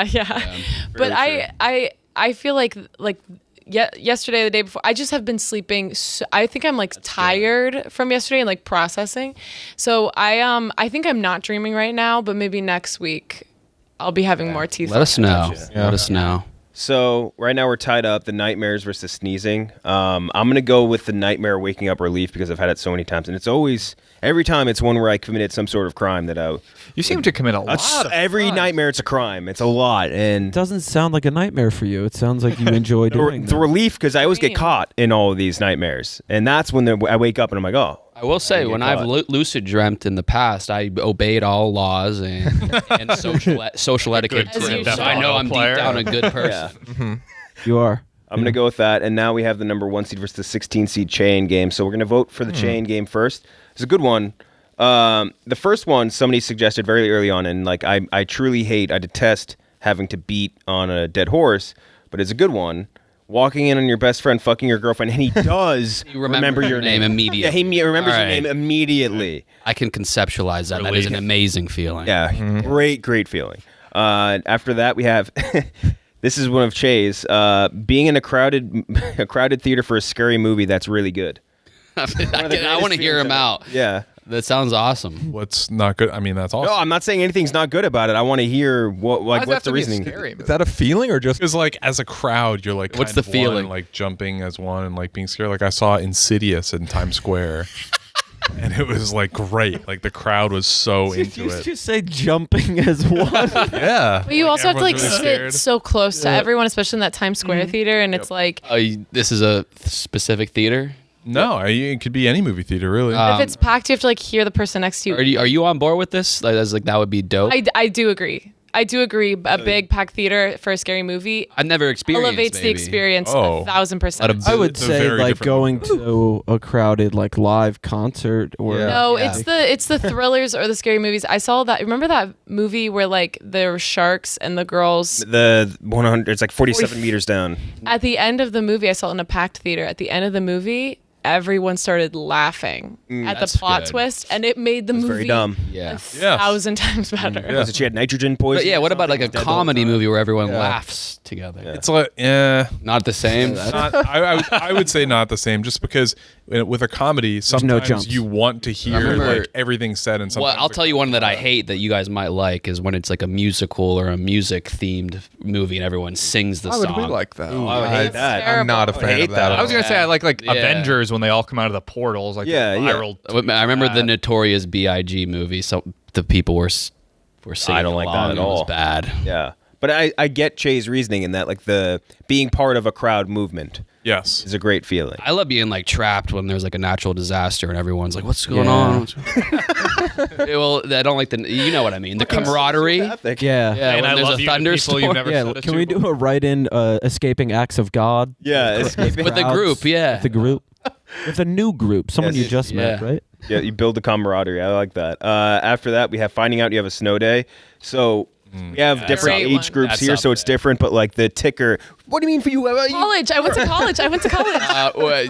yeah. But I feel like yesterday, the day before, I just have been sleeping. I think I'm like tired from yesterday and like processing. So I think I'm not dreaming right now, but maybe next week I'll be having more teeth. Let us know. Yeah. Let us know. So right now we're tied up. The nightmares versus sneezing. I'm gonna go with the nightmare waking up relief because I've had it so many times, and it's always every time it's one where I committed some sort of crime that I. You seem to commit a lot of Every crimes. nightmare, it's a crime. It's a lot, and It doesn't sound like a nightmare for you. It sounds like you enjoy doing the that. relief because I always get caught in all of these nightmares, and that's when I wake up and I'm like, oh. I will say, get when I've caught. lucid dreamt in the past, I obeyed all laws and social etiquette. Good rules. Grand So I Theft know Auto I'm player. deep down a good Yeah. person. You are. I'm gonna go with that, and now we have the number 1 seed versus the 16 seed chain game. So we're gonna vote for the chain game first. It's a good one. The first one somebody suggested very early on, and like I truly detest having to beat on a dead horse, but it's a good one. Walking in on your best friend fucking your girlfriend, and he does You remember your your name immediately. Yeah, he remembers All your right. name immediately. I can conceptualize that. That is an amazing feeling. Yeah, great feeling. After that, we have this is one of Cheah's. Being in a crowded theater for a scary movie that's really good. I want to hear him out. Yeah. That sounds awesome. What's not good? I mean, that's awesome. No, I'm not saying anything's not good about it. I want to hear what's the reasoning. Is that a feeling or just? Because like as a crowd, you're like, What's kind the of one feeling? and, like jumping as one and like being scared. Like I saw Insidious in Times Square, and it was like great. Like the crowd was so into you it. just say jumping as one. Yeah. But you also have to like everyone's sit really scared. so close to everyone, especially in that Times Square theater, and it's like This is a specific theater. No, it could be any movie theater, really. if it's packed, you have to like hear the person next to you. Are you on board with this? Like, that's like that would be dope. I do agree. I do agree. A big packed theater for a scary movie I've never experienced. elevates the maybe. experience Oh. 1,000%. I would It's a say very like different going to a crowded like live concert or No, Yeah. it's the thrillers or the scary movies. I saw that. Remember that movie where like there were sharks and the girls The 100, it's like 47 meters down. at the end of the movie. I saw it in a packed theater. At the end of the movie, everyone started laughing at the That's plot good. twist, and it made the movie Very dumb. Yeah. 1,000 times better. Was it she had nitrogen poison? But yeah, what about like a Dead comedy all the time. movie where everyone laughs together? It's like, yeah. Not the same. Not, I would say not the same, just because with a comedy, no sometimes jumps. you want to hear remember- like everything said, and sometimes Well, I'll tell you one that I hate that you guys might like is when it's like a musical or a music themed movie and everyone sings the Why song. would we like that? I would hate that. I'm not a Terrible. fan hate of that. that. at I was all. gonna say I like Yeah. Avengers when they all come out of the portals, like Yeah, the yeah. viral. I remember the Notorious B.I.G. movie. So the people were singing I don't like that along, at and It was all. bad. Yeah. But I get Cheah's reasoning in that, like the being part of a crowd movement yes. is a great feeling. I love being like trapped when there's like a natural disaster and everyone's like, "What's going Yeah. on?" Well, I don't like you know what I mean. The camaraderie. Yeah. Yeah, And when I there's love a you to people thunderstorm. you've never Yeah, said it can to we do a write-in escaping acts of God? Yeah, with the group, yeah. With the group. With a new group, someone Yes. you just met, Yeah. right? yeah, you build the camaraderie. I like that. After that, we have finding out you have a snow day. So we have different Great age one. groups That's here, up so it's there. different. But like the ticker, what do you mean for you? College. I went to college. How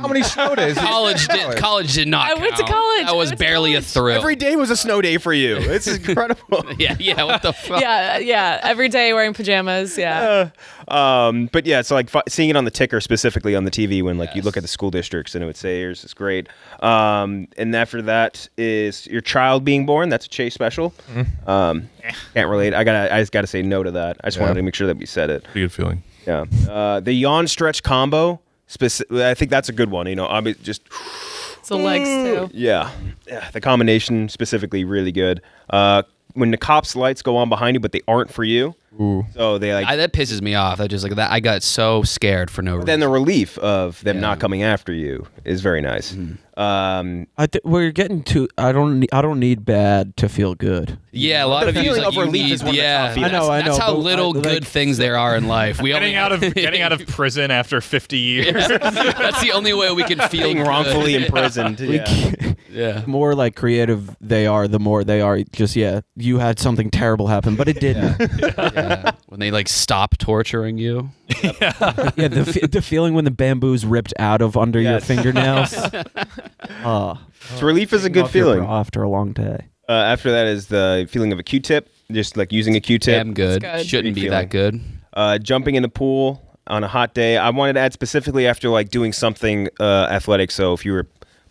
many snow days? College did not. I went to count. college. That I was went to barely a college. thrill. Every day was a snow day for you. It's incredible. Yeah. What the fuck? Yeah. Every day wearing pajamas. Yeah. But yeah, so like seeing it on the ticker specifically on the TV when like you look at the school districts and it would say yours is great. And after that is your child being born. That's a Cheah special. Can't relate. I just gotta say no to that. I just wanted to make sure that we said it. Pretty good feeling. Yeah. The yawn stretch combo. I think that's a good one. You know, I mean, just It's the legs too. yeah. The combination specifically really good. When the cops' lights go on behind you, but they aren't for you. Ooh. So they like. That pisses me off. I just like that. I got so scared for no reason. Then the relief of them not coming after you is very nice. We're getting to. I don't need bad to feel good. Yeah, a lot The of you feeling like of you relief need. is one of the Yeah, top feelings. I know, That's how but little like- good things there are in life. We Getting out of prison after 50 years. That's the only way we can feel Being good. wrongfully imprisoned. Yeah. Yeah. The more like creative they are, the more they are just you had something terrible happen, but it didn't. Yeah. When they like stop torturing you. The feeling when the bamboo's ripped out of under your Yes. fingernails. So relief is a good Off your feeling. bra after a long day. After that is the feeling of a Q-tip, just like using a Q-tip. Damn good. It's good. Shouldn't Great be that good. Jumping in the pool on a hot day. I wanted to add specifically after like doing something athletic. So if you were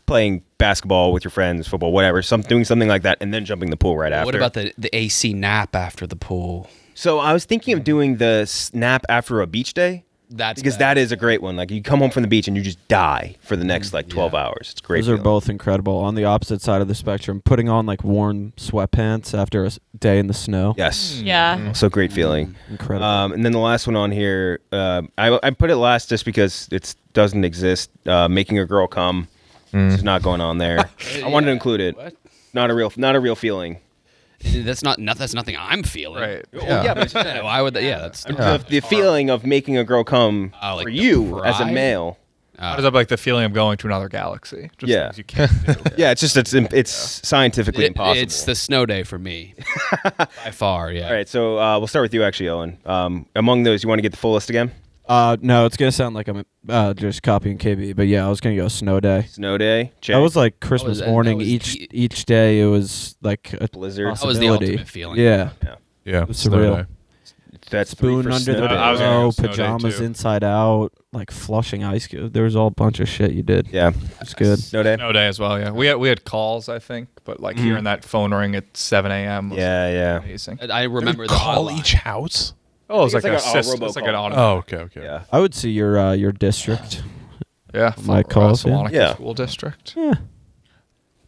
playing basketball with your friends, football, whatever, doing something like that, and then jumping in the pool right after. What about the AC nap after the pool? So I was thinking of doing the snap after a beach day. That's Because bad. that is a great one. Like you come home from the beach and you just die for the next like 12 hours. It's great. Those are feeling. both incredible. On the opposite side of the spectrum, putting on like warm sweatpants after a day in the snow. Yes. Yeah. Also great feeling. Incredible. And then the last one on here, I put it last just because it doesn't exist. Making a girl come. It's not going on there. I wanted to include it. What? Not a real feeling. That's nothing I'm feeling. Right. Yeah, but it's Why would that? Yeah, that's. the feeling of making a girl come Oh, like for the you as a pride? male. How does that like the feeling of going to another galaxy? Just Yeah. things you can't do. Yeah, it's scientifically impossible. It's the snow day for me, by far. Yeah. All right, so we'll start with you actually, Owen. Among those, you want to get the full list again? No, it's gonna sound like I'm just copying KB, but yeah, I was gonna go snow day. Snow day. Check. That was like Christmas that morning. was each day it was like a Blizzard. That was the possibility. ultimate feeling. Yeah, Yeah. was snow surreal. day. That's Spoon 3 for under the snow day. I was gonna go snow day, pajamas too. inside out, like flushing ice cube. There was all a bunch of shit you did. Yeah, It's good. snow day. No day as well. Yeah, we had calls, I think, but like hearing that phone ring at 7 a.m. was Yeah. amazing. I remember the Call hotline. each house. Oh, it was I like think a it's like a it's like an robocall. automatic. Oh, okay. Yeah. I would see your district. Yeah, My calls, yeah. Salonica Yeah. School District. Yeah.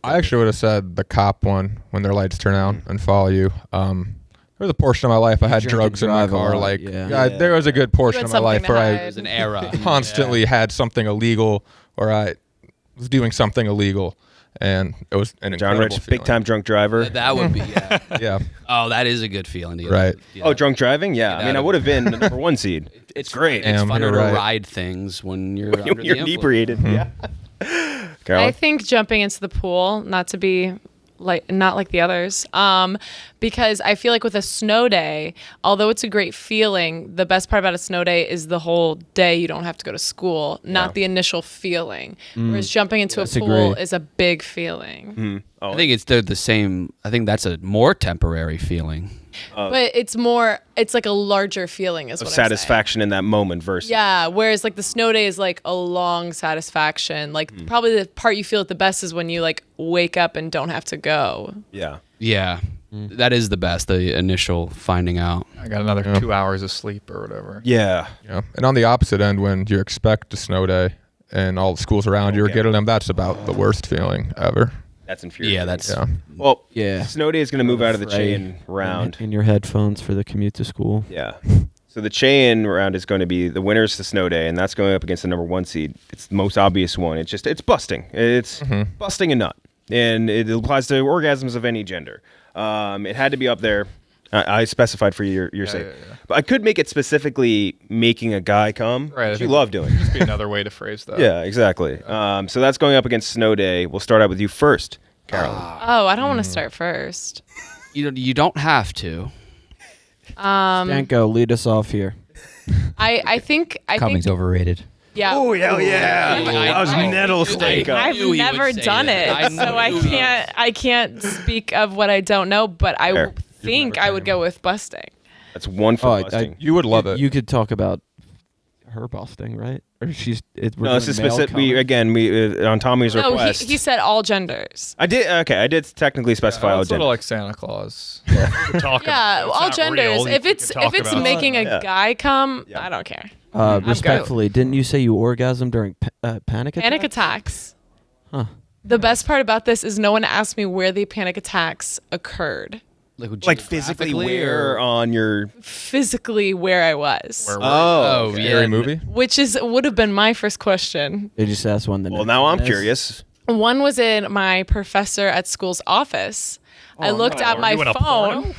I actually would have said the cop one when their lights turn out and follow you. There was a portion of my life I had drink and drugs in my drive a car. lot, Like, yeah. there was a good portion You of had my life something to where It I was an era. constantly had something illegal, or I was doing something illegal, and it was an John incredible Rich, feeling. big time drunk driver. That would be, yeah. Yeah, Oh, that is a good feeling. To Right. Oh, drunk driving? Yeah. I mean, I would have been the number 1 seed. It's great. It's Damn, funner you're to right. ride things when you're under the You're influence. inebriated. Yeah. I Carolyn? think jumping into the pool, not to be not like the others, because I feel like with a snow day, although it's a great feeling, the best part about a snow day is the whole day you don't have to go to school, not the initial feeling. Whereas jumping into a pool Disagree. is a big feeling. I think they're the same. I think that's a more temporary feeling. But it's like a larger feeling is Of what I'm saying. satisfaction in that moment versus. Yeah, whereas like the snow day is like a long satisfaction. Like probably the part you feel at the best is when you like wake up and don't have to go. Yeah. Yeah, that is the best. The initial finding out. I got another 2 hours of sleep or whatever. Yeah. yeah. And on the opposite end, when you expect a snow day and all the schools around you are Okay. getting them, that's about the worst feeling ever. That's infuriating. Yeah, that's Yeah. Well, Yeah. snow day is going to move out of the Fray chain round. in your headphones for the commute to school. Yeah. So the chain round is going to be the winner's the snow day, and that's going up against the number 1 seed. It's the most obvious one. It's busting. It's busting a nut, and it applies to orgasms of any gender. It had to be up there. I specified for your sake, but I could make it specifically making a guy come, Right, I which you think love doing. Just be another way to phrase that. Yeah, exactly. So that's going up against snow day. We'll start out with you first, Carolyn. Oh, I don't want to start first. you don't have to. Danko, lead us off here. I think Coming's overrated. yeah. Oh hell yeah! That was nettle steak. I've knew he would never say done that. it, so I knew he I can't speak of what I don't know. But I Fair. think I would go with busting. That's one for busting. You would love it. You could talk about her busting, right? Or she's. No, this is specific. We on Tommy's No, request. he said all genders. I did. Okay, I did technically specify all It's sort gender. of like Santa Claus. We could talk Yeah, about it. It's all not genders. real. If We it's could talk about it. making a Yeah. guy come, Yeah. I don't care. Respectfully, didn't you say you orgasm during panic attacks? Panic attacks. Huh. The best part about this is no one asked me where the panic attacks occurred. Like physically geographically, where or- on your. Physically, where I was, Where Oh, okay. Scary movie. which would have been my first question. They just asked one. well, now I'm curious. One was in my professor at school's office. I looked at my you in a phone.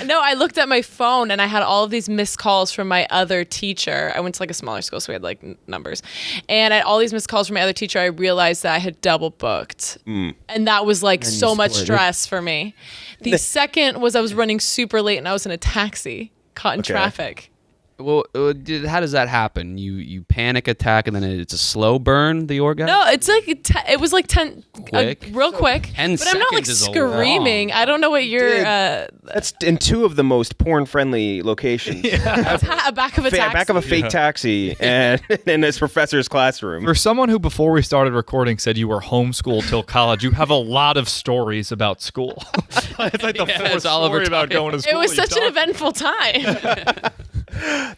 No, I looked at my phone and I had all of these missed calls from my other teacher. I went to like a smaller school, so we had like numbers. And I had all these missed calls from my other teacher. I realized that I had double booked. And that was like And you so much split it. stress for me. The second was I was running super late and I was in a taxi caught in Okay. traffic. Well, how does that happen? You panic attack and then it's a slow burn. The orgasm. No, it's like it was like 10 Quick? real quick. 10 but I'm not like seconds is a screaming. I don't know what your Dude. That's in 2 of the most porn-friendly locations. back of a taxi. Back of a fake taxi and in his professor's classroom. For someone who, before we started recording, said you were homeschooled till college, you have a lot of stories about school. It's like the Yeah, fourth it's Oliver story about Twist. going to school. It was you such an talk- eventful time.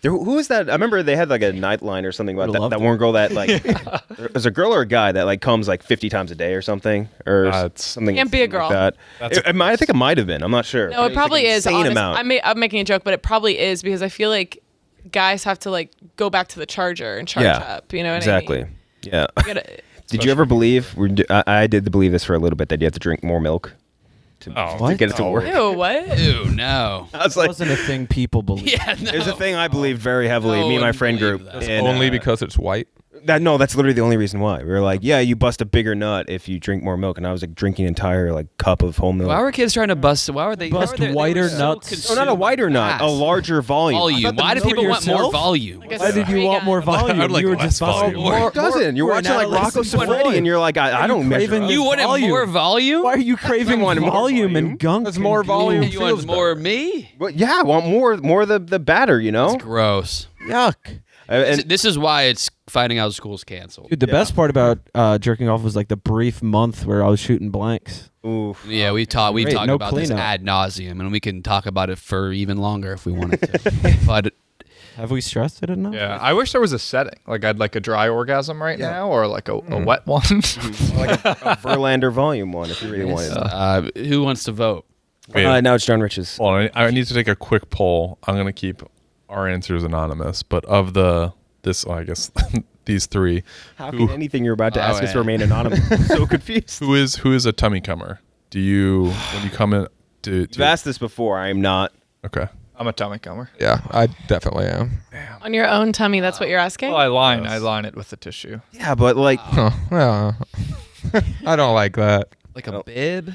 Who was that? I remember they had like a nightline or something about Would've that, loved that it. one girl that like there's a girl or a guy that like comes like 50 times a day or something or That's- something. Can't be a like girl. that. I think it might have been. I'm not sure. No, it probably is. Insane Honest. amount. I'm making a joke, but it probably is because I feel like guys have to like go back to the charger and charge Yeah, up. You know what exactly. I mean? Yeah. You gotta- Did you ever believe? I did believe this for a little bit that you have to drink more milk to What? get it to work. Ew, what? Ew, no. I was It like, wasn't a thing people believe. Yeah, no. there's a thing I believed very heavily. No me and my one friend believed group. that. and, Only because it's white. That's literally the only reason why. We were like, yeah, you bust a bigger nut if you drink more milk, and I was like drinking an entire like cup of whole milk. Why were kids trying to bust? Why were they Bust whiter nuts? No, not a wider nut, a larger volume. Volume. Why do people want more volume? Like a Why did you want more volume? I'd like you were less just busting volume. more. It doesn't. You're We're watching like analysts. Rocco Siffredi, and you're like, I don't measure craving up. this You wanted volume. more volume? Why are you craving want more volume volume. and gunk? That's more and volume. glue? You want more of me? But yeah, I want more the batter, you know? It's gross. Yuck. And This is why it's finding out school's canceled. Dude, the best part about jerking off was like the brief month where I was shooting blanks. oof. Yeah, we've talked Great, about no this cleanup. ad nauseum, and we can talk about it for even longer if we wanted to. But Have we stressed it enough? Yeah, I wish there was a setting. Like I'd like a dry orgasm right now, or like a wet one. Like a Verlander volume one, if you really wanted. who wants to vote? Wait, Now it's John Rich's. hold on, I need to take a quick poll. I'm gonna keep our answers anonymous, but of I guess these three, How can anything you're about to ask us yeah. remain anonymous? I'm so confused. who is a tummy comer? Do you when you come in to You've asked this before. I am not. okay? I'm a tummy comer. Yeah, I definitely am. On your own tummy, that's what you're asking? Well, I line it with the tissue. Yeah, but like, Huh, yeah. I don't like that. Like a bib?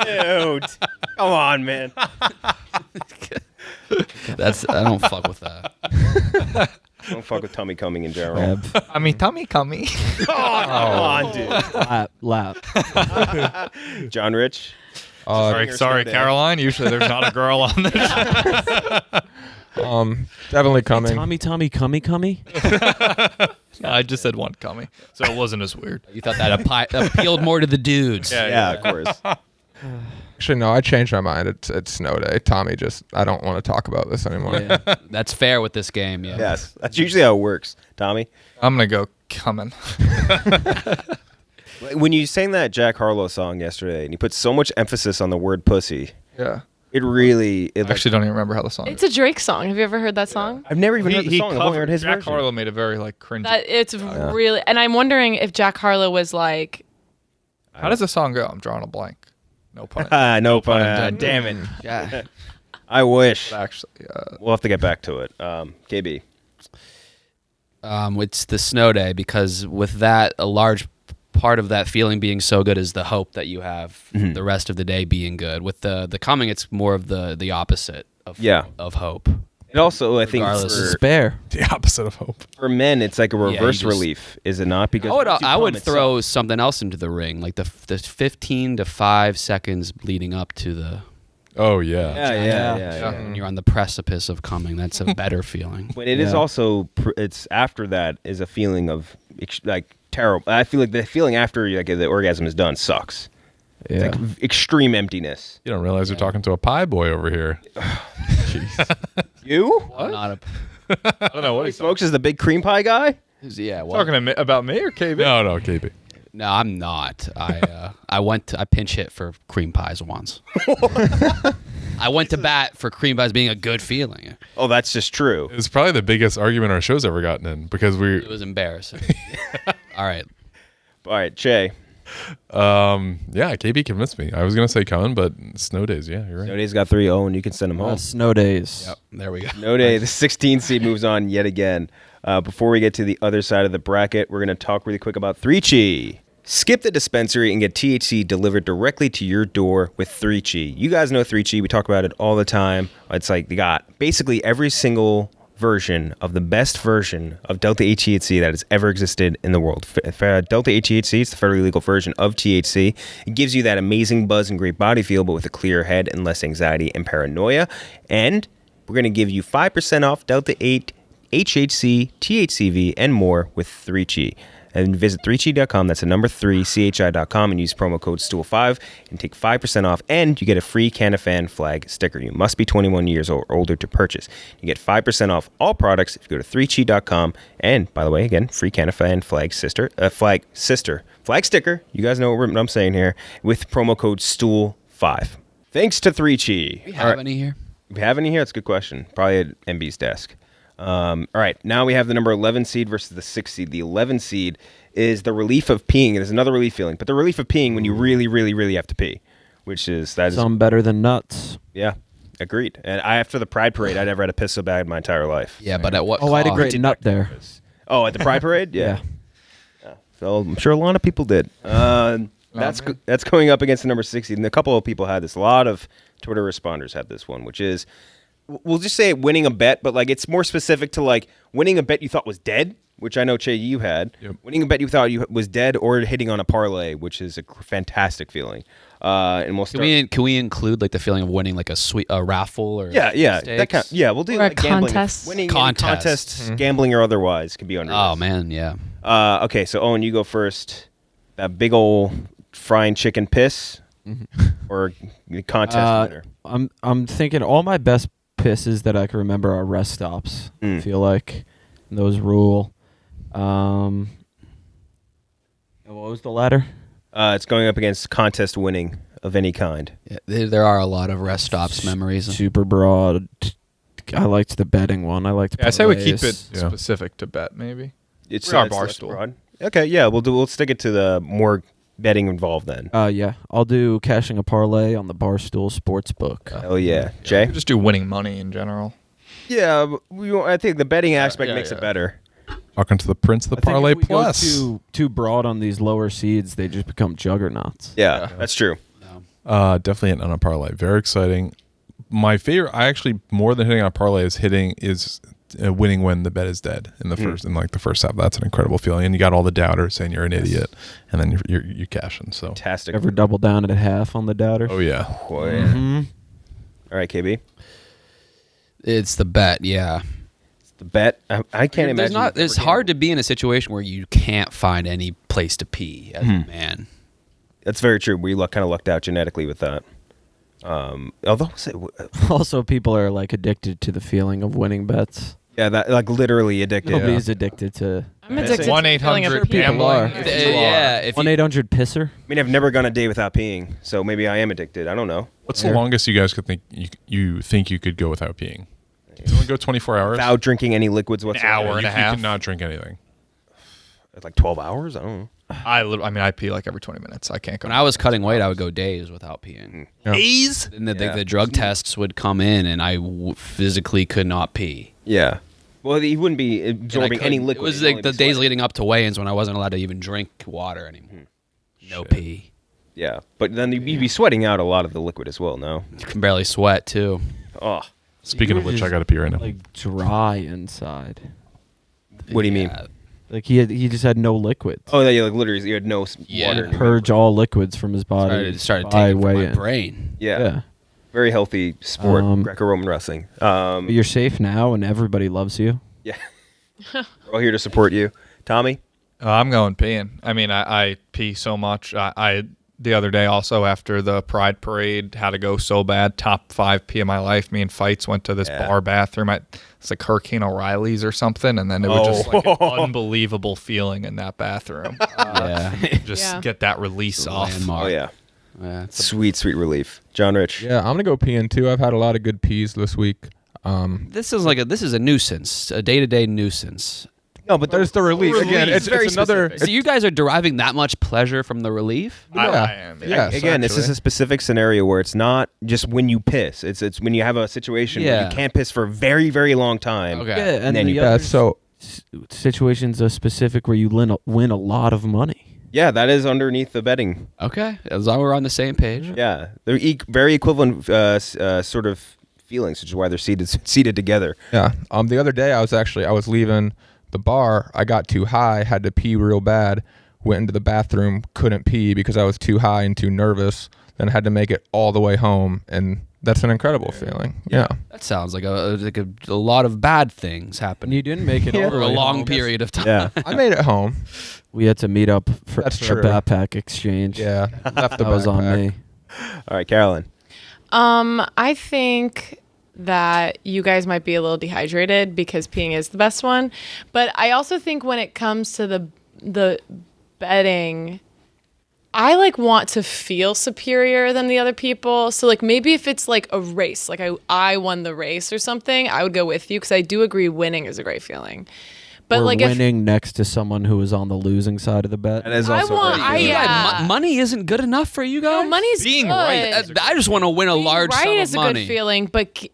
dude, come on, man. I don't fuck with that. Don't fuck with tummy coming in general. Grab, I mean, tummy. Come on, dude. lap. John Rich. Sorry, Fingers sorry, no day. Caroline. Usually there's not a girl on this. Definitely coming. Tommy, cummy. I just said one cummy, so it wasn't as weird. You thought that appealed more to the dudes. Yeah, of course. Actually, no, I changed my mind. It's snow day. Tommy I don't want to talk about this anymore. Yeah. That's fair with this game. Yeah. Yes, that's usually how it works. Tommy, I'm gonna go coming. when you sang that Jack Harlow song yesterday, and you put so much emphasis on the word pussy, Yeah. it really. I actually don't even remember how the song. It's a Drake song. Have you ever heard that song? I've never even heard the song. I've only heard his Jack version. Harlow made a very like cringy. That it's really, and I'm wondering if Jack Harlow was like, How does the song go? I'm drawing a blank. No pun. No pun. intended. Damn it. Yeah. I wish. Actually, We'll have to get back to it. KB. It's the snow day because with that, a large part of that feeling being so good is the hope that you have the rest of the day being good. With the coming, it's more of the opposite of of hope. It also, I think, Regardless. Despair. The opposite of hope. for men, it's like a you reverse just- relief, is it not? Because I would throw something else into the ring, like the 15 to 5 seconds leading up to the Oh yeah. Yeah. when you're on the precipice of coming. That's a better feeling. But it is Yeah. also, it's after that is a feeling of like terrible. I feel like the feeling after like the orgasm is done sucks. Yeah. It's like extreme emptiness. You don't realize you're talking to a pie boy over here. You? I'm not a I don't know what he's Smokes is the big cream pie guy? yeah. Well, talking to me, about me or KB. No, KB. no, I'm not. I pinch hit for cream pies once. I went to bat for cream pies being a good feeling. Oh, that's just true. It's probably the biggest argument our show's ever gotten in because It was embarrassing. All right. All right, Che. yeah, KB convinced me. I was gonna say Cohen, but snow days. Yeah, you're right. Snowday's got 3-0, and you can send him home. Snow days. Yep. There we go. No day. The 16 seed moves on yet again. Before we get to the other side of the bracket, we're going to talk really quick about 3Chi. Skip the dispensary and get THC delivered directly to your door with 3Chi. You guys know 3Chi. We talk about it all the time. It's like they got basically every single version of the best version of Delta 8 THC that has ever existed in the world. Delta 8 THC is the federally legal version of THC. It gives you that amazing buzz and great body feel, but with a clear head and less anxiety and paranoia. And we're going to give you 5% off Delta 8 HHC, THCV, and more with 3Chi. And visit 3chi.com, that's the number 3chi.com, and use promo code STOOL5 and take 5% off, and you get a free Canafan flag sticker. You must be 21 years or older to purchase. You get 5% off all products if you go to 3chi.com, and by the way, again, free Canafan flag sticker. You guys know what I'm saying here, with promo code STOOL5. Thanks to 3Chi. Do we have any here? We have any here? That's a good question. Probably at MB's desk. All right, now we have the number 11 seed versus the 6 seed. The 11 seed is the relief of peeing. There's another relief feeling, but the relief of peeing when you really, really, really have to pee, which is Some better than nuts. yeah. Agreed. And after the Pride Parade, I never had to piss so bad in my entire life. Yeah, but at what Oh, I had a cost? great nut there. Oh, at the Pride Parade? Yeah. So I'm sure a lot of people did. That's going up against the number 60. And a couple of people had this. A lot of Twitter responders had this one, which is, we'll just say winning a bet, but like it's more specific to like winning a bet you thought was dead, which I know, Che, you had. Yep. Winning a bet you thought was dead, or hitting on a parlay, which is a fantastic feeling. And we'll start. Can we include like the feeling of winning like a raffle or Yeah, stakes? we'll do Or like gambling. contest. Winning Contest. contests, gambling or otherwise, can be under. Oh this. man, yeah. Okay, so Owen, you go first. That big old frying chicken piss, or the contest winner. I'm thinking all my best pisses that I can remember are rest stops. I feel like those rule. What was the latter? It's going up against contest winning of any kind. Yeah, there are a lot of rest stops memories. Super broad. I liked the betting one. I liked. I say we keep parlays. it specific to bet, maybe. It's our less Barstool. broad. Okay, yeah, we'll stick it to the more betting involved then. Yeah, I'll do cashing a parlay on the Barstool Sports book. Oh yeah, Jay. We just do winning money in general. Yeah, I think the betting aspect makes it better. Talking to the Prince of the I think Parlay if we go Plus. too broad on these lower seeds, they just become juggernauts. Yeah, that's true. Definitely hitting on a parlay. Very exciting. My favorite, I actually, more than hitting on a parlay, is winning when the bet is dead in the first half. That's an incredible feeling. And you got all the doubters saying you're an idiot, and then you cash in. So Fantastic. Ever double down at half on the doubter? oh yeah. Oh, yeah. All right, KB. It's the bet, yeah. The bet. I can't imagine. It's hard to be in a situation where you can't find any place to pee as a man. That's very true. We kind of lucked out genetically with that. Although, Also, people are like addicted to the feeling of winning bets. yeah, that like literally addicted. Nobody's addicted to. I'm addicted to 1-800 people are. gambling. Yeah, if you, 1-800 pisser. I mean, I've never gone a day without peeing, so maybe I am addicted. I don't know. What's the longest you guys could think you think you could go without peeing? Can you only go 24 hours? Without drinking any liquids whatsoever. hour and a half. You cannot drink anything. It's like 12 hours. I don't know. I pee like every 20 minutes. I can't go. when I was cutting weight, I would go days without peeing. days. And the drug tests would come in, and I physically could not pee. Yeah. Well, he wouldn't be And I absorbing any couldn't- liquid. It was He'd like only the be days sweating. leading up to weigh-ins when I wasn't allowed to even drink water anymore. No pee. Yeah, but then you'd be sweating out a lot of the liquid as well. No. You can barely sweat too. Oh, Speaking of which, I got to pee right now. Like dry inside. what do you mean? Yeah. Like he just had no liquids. Oh, yeah, like literally, you had no Yeah. water. Purge all liquids from his body. Started by taking from my weigh-in. brain. Yeah. Yeah. Very healthy sport, Greco-Roman wrestling. But you're safe now, and everybody loves you. Yeah. We're all here to support you. Tommy? I'm going peeing. I mean, I pee so much. I the other day also after the Pride Parade had to go so bad. Top 5 pee of my life. Me and Fights went to this bar bathroom at it's like Hurricane O'Reilly's or something, and then it was just like an unbelievable feeling in that bathroom. Get that release off. Landmark. Oh, yeah. Yeah, it's Sweet relief. John Rich? Yeah, I'm gonna go peeing too. I've had a lot of good pees this week. this is a nuisance, a day-to-day nuisance. No, but There's the relief. Again, it's very another. specific. So you guys are deriving that much pleasure from the relief? I Yeah. am. Yes, Again, this is actually. a specific scenario where it's not just when you piss. It's when you have a situation where Yeah. you can't piss for a very, very long time. Okay. Yeah, and then the you- other So situations are specific where you win a lot of money. Yeah, that is underneath the betting. Okay, as long as we're on the same page. Yeah, they're very equivalent sort of feelings, which is why they're seated together. yeah. The other day I was leaving the bar. I got too high, had to pee real bad. Went into the bathroom, couldn't pee because I was too high and too nervous. Then had to make it all the way home, and that's an incredible feeling. Yeah. That sounds like a lot of bad things And happening you didn't make it all over the a way long home. period of time. Yeah, I made it home. We had to meet up for That's a true. backpack exchange. Yeah. Left the That was on backpack. me. all right, Carolyn. I think that you guys might be a little dehydrated because peeing is the best one. But I also think when it comes to the betting, I like want to feel superior than the other people. So like maybe if it's like a race, like I won the race or something, I would go with you because I do agree winning is a great feeling. But or like if winning next to someone who was on the losing side of the bet. That is I also want- very I- good. yeah. Money isn't good enough for you guys. no, money's Being good. right I just want to win a Being large right sum is of a money. good feeling, but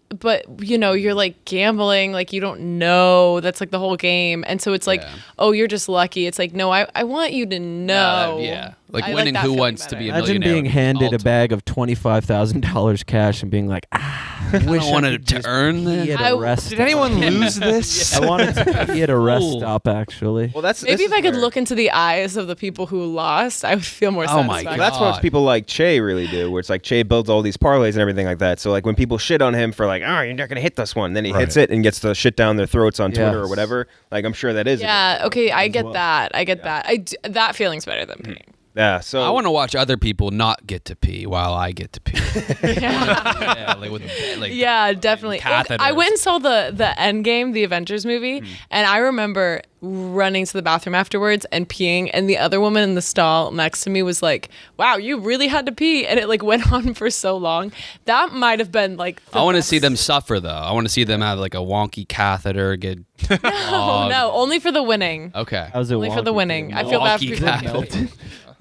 you know, you're like gambling, like you don't know. That's like the whole game, and so it's like, Yeah. oh, you're just lucky. It's like, no, I want you to know. Yeah, like I winning that Who feeling Wants to better. Be a Imagine Millionaire. being handed a Ultimate. bag of $25,000 cash and being like, I wish I wanted could to just earn pee this. at a rest Did stop." anyone lose this? I wanted to pee at a rest Fool. stop, actually. Well, that's Maybe this if I is could where- look into the eyes of the people who lost, I would feel more Oh my satisfied. God. That's what people like Che really do, where it's like Che builds all these parlays and everything like that. So like when people shit on him for like, oh, you're not gonna hit this one, then he hits Right. it and gets the shit down their throats on Twitter or Yes. whatever. Like I'm sure that is. Yeah. Okay. I get that. I get that. That feeling's better than peeing. Yeah. So I want to watch other people not get to pee while I get to pee. Yeah, like with like Yeah, definitely. Like, I catheters. went and saw the End Game, the Avengers movie, and I remember running to the bathroom afterwards and peeing, and the other woman in the stall next to me was like, "Wow, you really had to pee," and it like went on for so long. That might have been like. I want to see them suffer though. I want to see them have like a wonky catheter get. Oh no, only for the winning. Okay. How's it Only for the wonky? winning. I feel bad for Wonky people. catheter.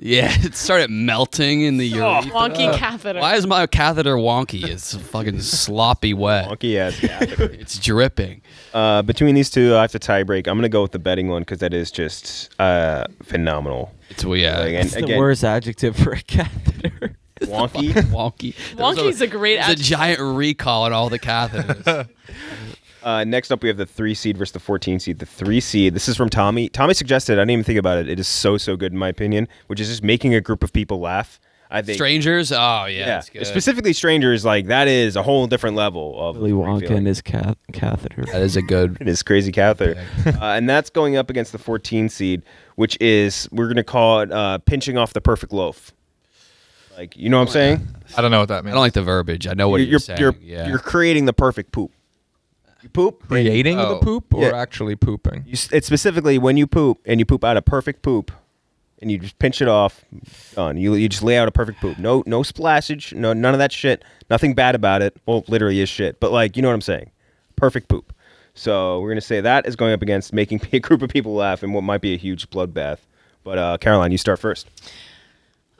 Yeah, it started melting in the urethra. Wonky catheter. Why is my catheter wonky? It's fucking sloppy wet. wonky ass catheter. It's dripping. Between these two, I have to tie break. I'm gonna go with the betting one because that is just phenomenal. It's yeah. Like, and It's the again, worst adjective for a catheter. wonky. wonky. Wonky's a great There's a adjective. giant recall on all the catheters. Next up, we have the 3 seed versus the 14 seed. The 3 seed. This is from Tommy. Tommy suggested. I didn't even think about it. It is so good in my opinion. Which is just making a group of people laugh. I think. Strangers? Oh yeah, that's good. Specifically strangers. Like that is a whole different level of Willy Wonka feeling. and his catheter. That is a good. It is crazy catheter. And that's going up against the 14 seed, which is we're gonna call it pinching off the perfect loaf. Like you know what I'm saying? I don't know what that I means. don't like the verbiage. I know what you're saying. You're creating the perfect poop. You poop. Creating the poop or Yeah. actually pooping? It's specifically when you poop and you poop out a perfect poop, and you just pinch it off. Done. You just lay out a perfect poop. No splashage. No none of that shit. Nothing bad about it. Well, literally is shit. But like you know what I'm saying. Perfect poop. So we're gonna say that is going up against making a group of people laugh in what might be a huge bloodbath. But Caroline, you start first.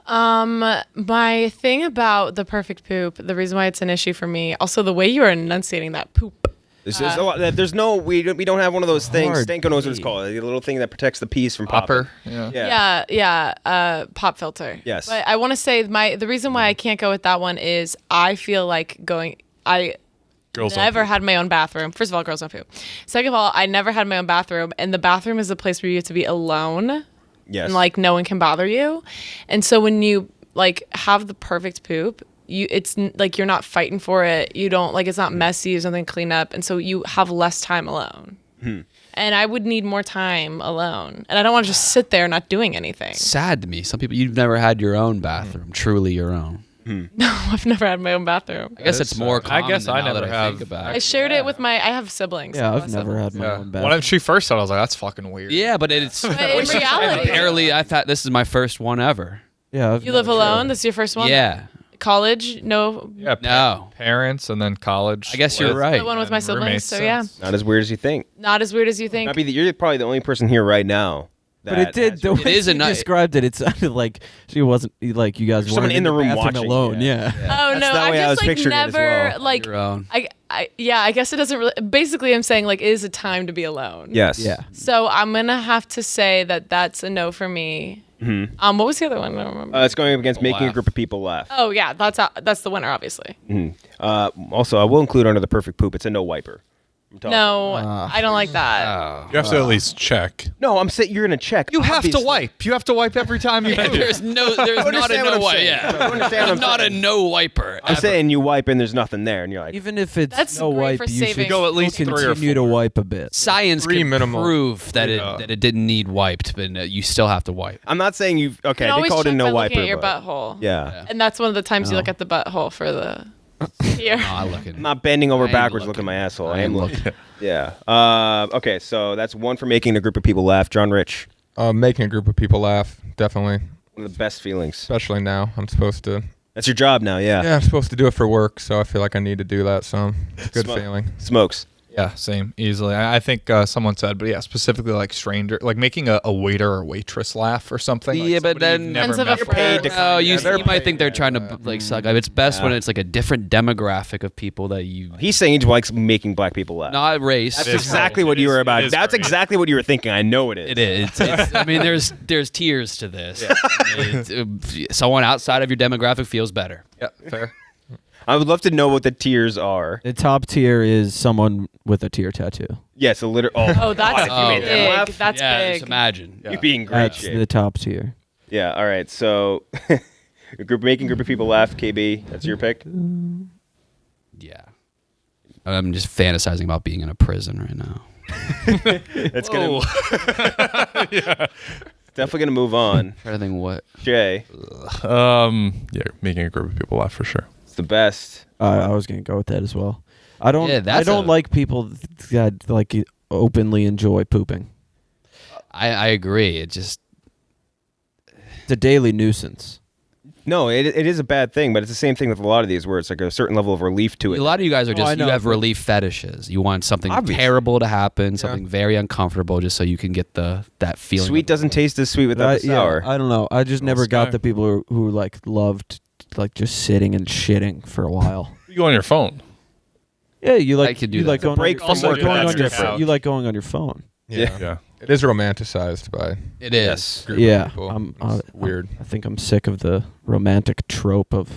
My thing about the perfect poop, the reason why it's an issue for me, also the way you are enunciating that poop. There's a lot, there's no we don't have one of those things. Hard Stanko knows what it's P. called. A little thing that protects the peas from popping. Popper. Yeah. Yeah, pop filter. Yes. But I want to say the reason why I can't go with that one is I feel like I Girls don't never poop. had my own bathroom. First of all, girls don't poop. Second of all, I never had my own bathroom, and the bathroom is a place where you have to be alone. Yes. And like no one can bother you. And so when you like have the perfect poop, like you're not fighting for it. You don't like it's not messy. There's nothing to clean up, and so you have less time alone. And I would need more time alone, and I don't want to just sit there not doing anything. Sad to me. Some people you've never had your own bathroom, truly your own. No, I've never had my own bathroom. I guess it's more common. I guess than I now never that have. think about I it. shared it with I have siblings. Yeah, so I've never had my own bathroom. When she first started, I was like, "That's fucking weird." Yeah, but it's But in reality, barely. I thought this is my first one ever. Yeah, I've you live never- alone. This is your first one. Yeah. College, no. Yeah. No. Parents and then college. I guess you're with- right. The one with my and siblings. roommates So yeah, since. Not as weird as you think. not as weird as you think. You're probably the only person here right now. But it did. The way is a you ni- described it, it sounded like she wasn't like you guys Someone weren't in the room bathroom watching, alone. yeah. Yeah. Oh That's no, that I way I was just like picturing it as never well. like Your own. I guess it doesn't really. Basically, I'm saying like it is a time to be alone. Yes. Yeah. So I'm gonna have to say that that's a no for me. What was the other one? I don't remember. It's going up against making a Laugh. group of people laugh. Oh yeah, that's the winner, obviously. Also, I will include under the perfect poop. It's a no wiper. I'm talking. No, I don't like that. You have to at least check. No, I'm saying you're gonna check. You have to obviously. wipe. You have to wipe every time you. There's not a understand what no I'm wipe. saying. Yeah. You understand what There's I'm not a saying. no wiper. I'm ever. saying you wipe and there's nothing there, and you're like, Even if it's That's no great wipe, for you saving. should Go at least 3 or continue to 4. wipe a bit. Science 3 can minimal. prove that Yeah. it didn't need wiped, but you still have to wipe. I'm not saying you. Okay, You can they always called it check no by wiper. looking at your but- butthole. Yeah. And that's one of the times you No. look at the butthole for the here. Not looking. I'm not bending over I am backwards looking looking. at my asshole. I I am am looking. Yeah. Okay, so that's one for making a group of people laugh. John Rich, Making a group of people laugh, definitely. one of the best feelings. Especially now, I'm supposed to. That's your job now. Yeah. Yeah, I'm supposed to do it for work, so I feel like I need to do that. So it's a good Smoke. feeling. Smokes. Yeah, same, easily. I think someone said, but yeah, specifically like stranger, like making a waiter or waitress laugh or something. Yeah, like but then you've never Friends of a met friend. before. No, you they're might think they're trying to like suck. It's best when it's like a different demographic of people that you. He's saying he likes making black people laugh. Not race. That's is exactly great. what It you is- were it about. is That's great. exactly what you were thinking. I know it is. It is. I mean, there's tiers to this. Someone outside of your demographic feels better. Yeah, fair. I would love to know what the tiers are. The top tier is someone with a tear tattoo. Yes, a literal. Oh, that's God, if you made them laugh, big. That's yeah, big. just imagine. you'd be in great That's shape. the top tier. Yeah. All right. So, making group of people laugh. KB, that's your pick. Yeah. I'm just fantasizing about being in a prison right now. It's gonna. Definitely gonna move on. Trying to think what. Jay, Yeah, making a group of people laugh for sure. it's the best. I was gonna go with that as well. I don't. Yeah, I that's don't a- like people that like openly enjoy pooping. I agree. It just. It's a daily nuisance. No, it is a bad thing, but it's the same thing with a lot of these where it's like a certain level of relief to it. A lot of you guys are I just, know, you have but- relief fetishes. You want something Obviously. terrible to happen, something very uncomfortable, just so you can get that feeling. Sweet doesn't taste as sweet without the sour. I don't know. I just never got Sky. the people who like loved like just sitting and shitting for a while. You go on your phone. Yeah, you I like could do you that. like It's a going break on from your, work, going that's on your different. you like going on your phone. Yeah. Yeah. It is romanticized by It is. a group Yeah, of people. I'm It's weird. I think I'm sick of the romantic trope of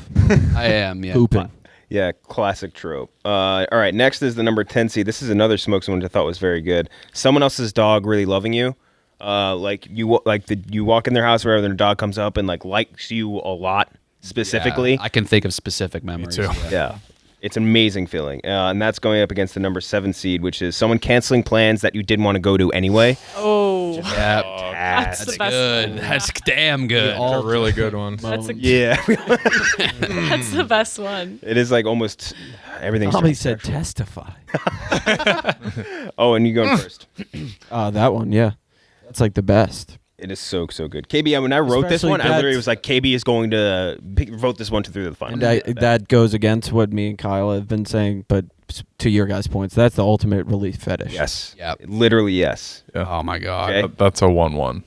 I am. Yeah. pooping. Yeah, classic trope. All right, next is the number 10 seed. This is another smokes one I thought was very good. Someone else's dog really loving you. Like you walk in their house wherever their dog comes up and like likes you a lot specifically. Yeah, I can think of specific memories. too. Yeah. It's an amazing feeling. And that's going up against the number 7 seed, which is someone canceling plans that you didn't want to go to anyway. Oh, Yeah. that's the That's best good. one. That's damn good. It's a really good one. That's a, Yeah. that's the best one. It is like almost everything's Tommy said testify. Oh, and you going first. That one, yeah. That's like the best. It is so good. KB, when I wrote this Especially one, I literally that's- was like, KB is going to vote this one through the final. And that goes against what me and Kyle have been saying, but to your guys' points, that's the ultimate relief fetish. Yes. Yep. Literally, yes. Oh my god. Okay. That's a 1-1.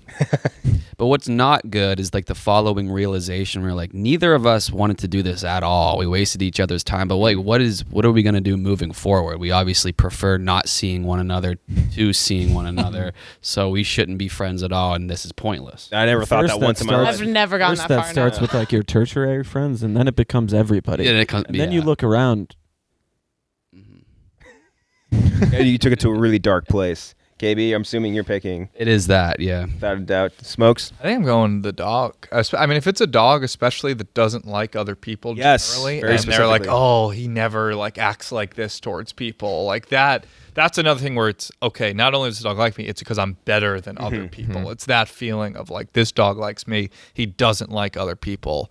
But what's not good is like the following realization where like neither of us wanted to do this at all. We wasted each other's time. But like what are we gonna do moving forward? We obviously prefer not seeing one another to seeing one another. So we shouldn't be friends at all, and this is pointless. I never thought First that that once in my starts- life. I've never gotten First, that that far. starts now. with like your tertiary friends, and then it becomes everybody. Yeah, And then you look around. Yeah, you took it to a really dark place. KB, I'm assuming you're picking, It is that, yeah. without a doubt, Smokes. I think I'm going the dog. I mean, if it's a dog, especially that doesn't like other people Yes, generally, very and they're like, specifically. oh, he never like acts like this towards people, like that. That's another thing where it's okay. Not only does the dog like me, it's because I'm better than other people. It's that feeling of like this dog likes me. He doesn't like other people.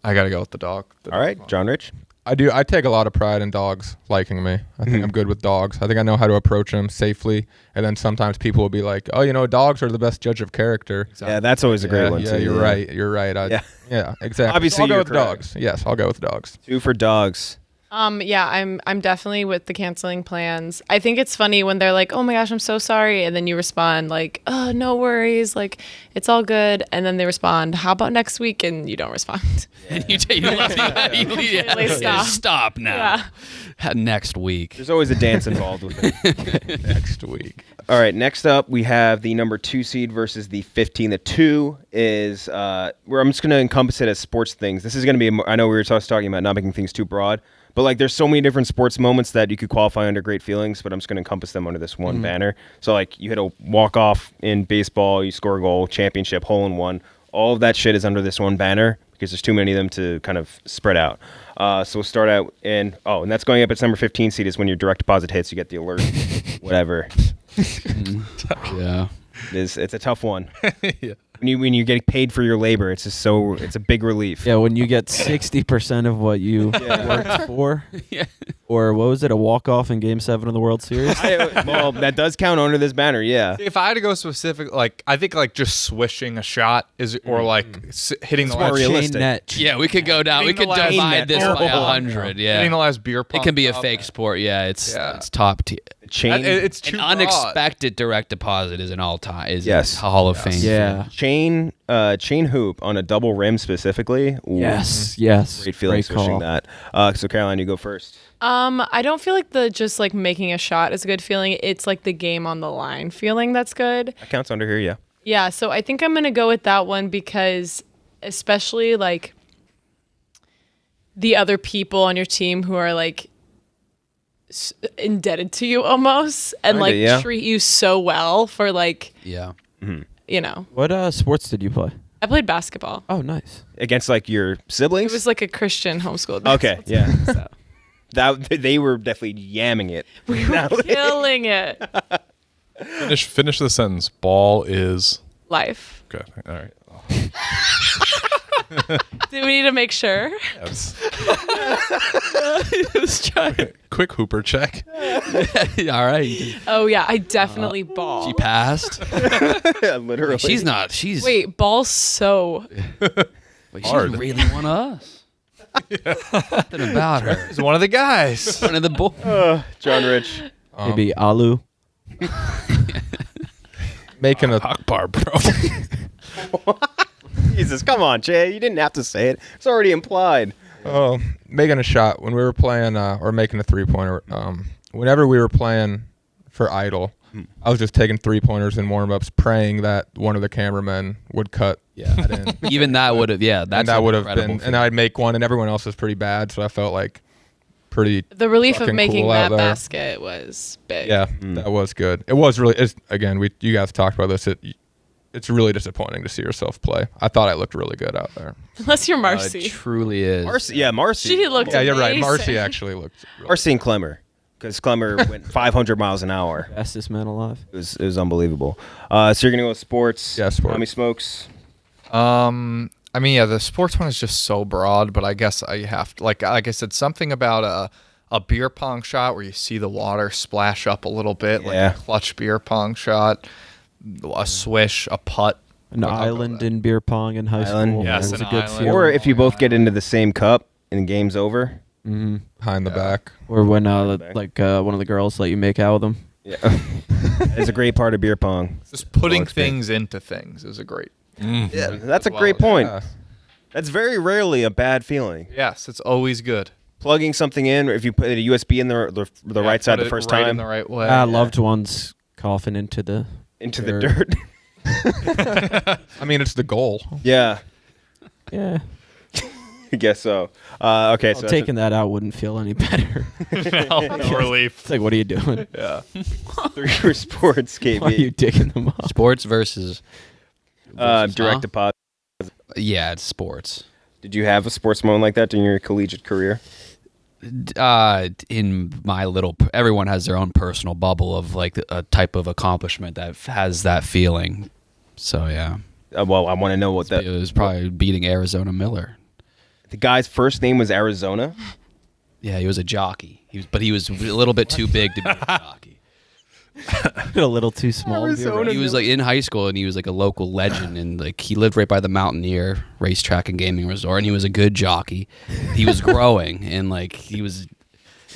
I gotta go with the dog. All right, John Rich. I do. I take a lot of pride in dogs liking me. I think I'm good with dogs. I think I know how to approach them safely. And then sometimes people will be like, "Oh, dogs are the best judge of character." Yeah, that's always a great one, Yeah, too. you're right. You're right. Yeah. Yeah, exactly. Obviously, I'll go you're with correct. dogs. Yes, I'll go with dogs. 2 for dogs. Yeah, I'm definitely with the canceling plans. I think it's funny when they're like, "Oh my gosh, I'm so sorry," and then you respond like, "Oh, no worries, like it's all good," and then they respond, "How about next week?" and you don't respond. you Completely stop. Stop now. Next week. There's always a dance involved with it. Next week. All right, next up we have the number 2 seed versus the 15. The 2 is where I'm just going to encompass it as sports things. This is going to be, I know we were talking about not making things too broad, but like there's so many different sports moments that you could qualify under great feelings, but I'm just going to encompass them under this one banner. So like you hit a walk-off in baseball, you score a goal, championship, hole-in-one. All of that shit is under this one banner because there's too many of them to kind of spread out. So we'll start out and that's going up. It's number 15 seed is when your direct deposit hits, you get the alert, whatever. Yeah. It's a tough one. Yeah. when you get paid for your labor, it's a big relief. Yeah, when you get 60% of what you worked for, or what was it, a walk-off in Game 7 of the World Series? Well, that does count under this banner, yeah. If I had to go specific, like I think like just swishing a shot is, or like hitting the more last realistic. Net. Yeah, we could go down. We Hitting could the last divide this by net. 100. Yeah, hitting the last beer pong. it can be a cup. fake sport. Yeah, it's Yeah. it's top tier. Chain, It's too An broad. unexpected direct deposit is an all-time. Is Yes. a Hall of Fame. Yeah. chain hoop on a double rim specifically. Ooh, Yes. Great feeling Great swishing call. that. So Caroline, you go first. I don't feel like just like making a shot is a good feeling. It's like the game on the line feeling that's good. That counts under here, yeah. Yeah, so I think I'm going to go with that one because especially like the other people on your team who are like indebted to you almost and Kinda, like yeah. treat you so well for like, Yeah. you know. What sports did you play? I played basketball. Oh, nice. Against like your siblings? It was like a Christian homeschooled Okay, basketball yeah. team, so. They were definitely yamming it. We were killing it. Finish the sentence. Ball is Life. okay. All right. Do we need to make sure? Yes. Let's try it. Quick Hooper check. All right. Oh yeah, I definitely ball. She passed. Literally. She's not. She's Wait, ball's so. Wait, she's hard. really one of us. Something about her. He's one of the guys. One of the boys. John Rich. Maybe Alu. Making a Akbar, bro. Jesus, come on, Jay. You didn't have to say it. It's already implied. making a shot when we were playing or making a 3-pointer. Whenever we were playing for Idol, I was just taking 3-pointers in warm-ups, praying that one of the cameramen would cut that in. Even that would have, yeah, that's and that would have incredible been, and I'd make one, and everyone else was pretty bad, so I felt like pretty. The relief of fucking making cool out that there. basket was big. Yeah, that was good. It was really. Again, you guys talked about this. It's really disappointing to see yourself play. I thought I looked really good out there. Unless you're It Marcy. truly is. Marcy. She looked Yeah, you're right. amazing. Marcy actually looked. Really Marcy and Clemmer, because Clemmer went 500 miles an hour. Fastest man alive. It was unbelievable. So you're gonna go with sports. Yeah, sports. Tommy Smokes. I mean, yeah, the sports one is just so broad, but I guess I have to, like I said, something about a beer pong shot where you see the water splash up a little bit, like Yeah. a clutch beer pong shot, a swish, a putt. An island in beer pong in high Island. school. Yes, It was an a good island. feeling. Or if you both get into the same cup and the game's over. behind the back. Or when Back. one of the girls let you make out with them. Yeah, it's a great part of beer pong. Just putting experience. things into things is a great. Yeah, that's a Well, great point. Yeah. That's very rarely a bad feeling. Yes, it's always good. Plugging something in, or if you put a USB in the Yeah, right side put the it first right time in the right way. Loved ones coughing into the into the dirt. I mean, it's the goal. Yeah, Yeah. I guess so. Okay, so that's Taking that out wouldn't feel any better. No relief. It's like, what are you doing? three for sports, Why are you KB. digging them up? Sports versus Direct huh? deposit. Yeah, it's sports. Did you have a sports moment like that during your collegiate career? In my little, everyone has their own personal bubble of like a type of accomplishment that has that feeling. So yeah, Well, I want to know what it was probably beating Arizona Miller. the guy's first name was Arizona. Yeah, he was a jockey. But he was a little bit too big to be a jockey. A little too small. to be Arizona. around. He was like in high school, and he was like a local legend, and like he lived right by the Mountaineer racetrack and gaming resort, and he was a good jockey. He was growing, and like he was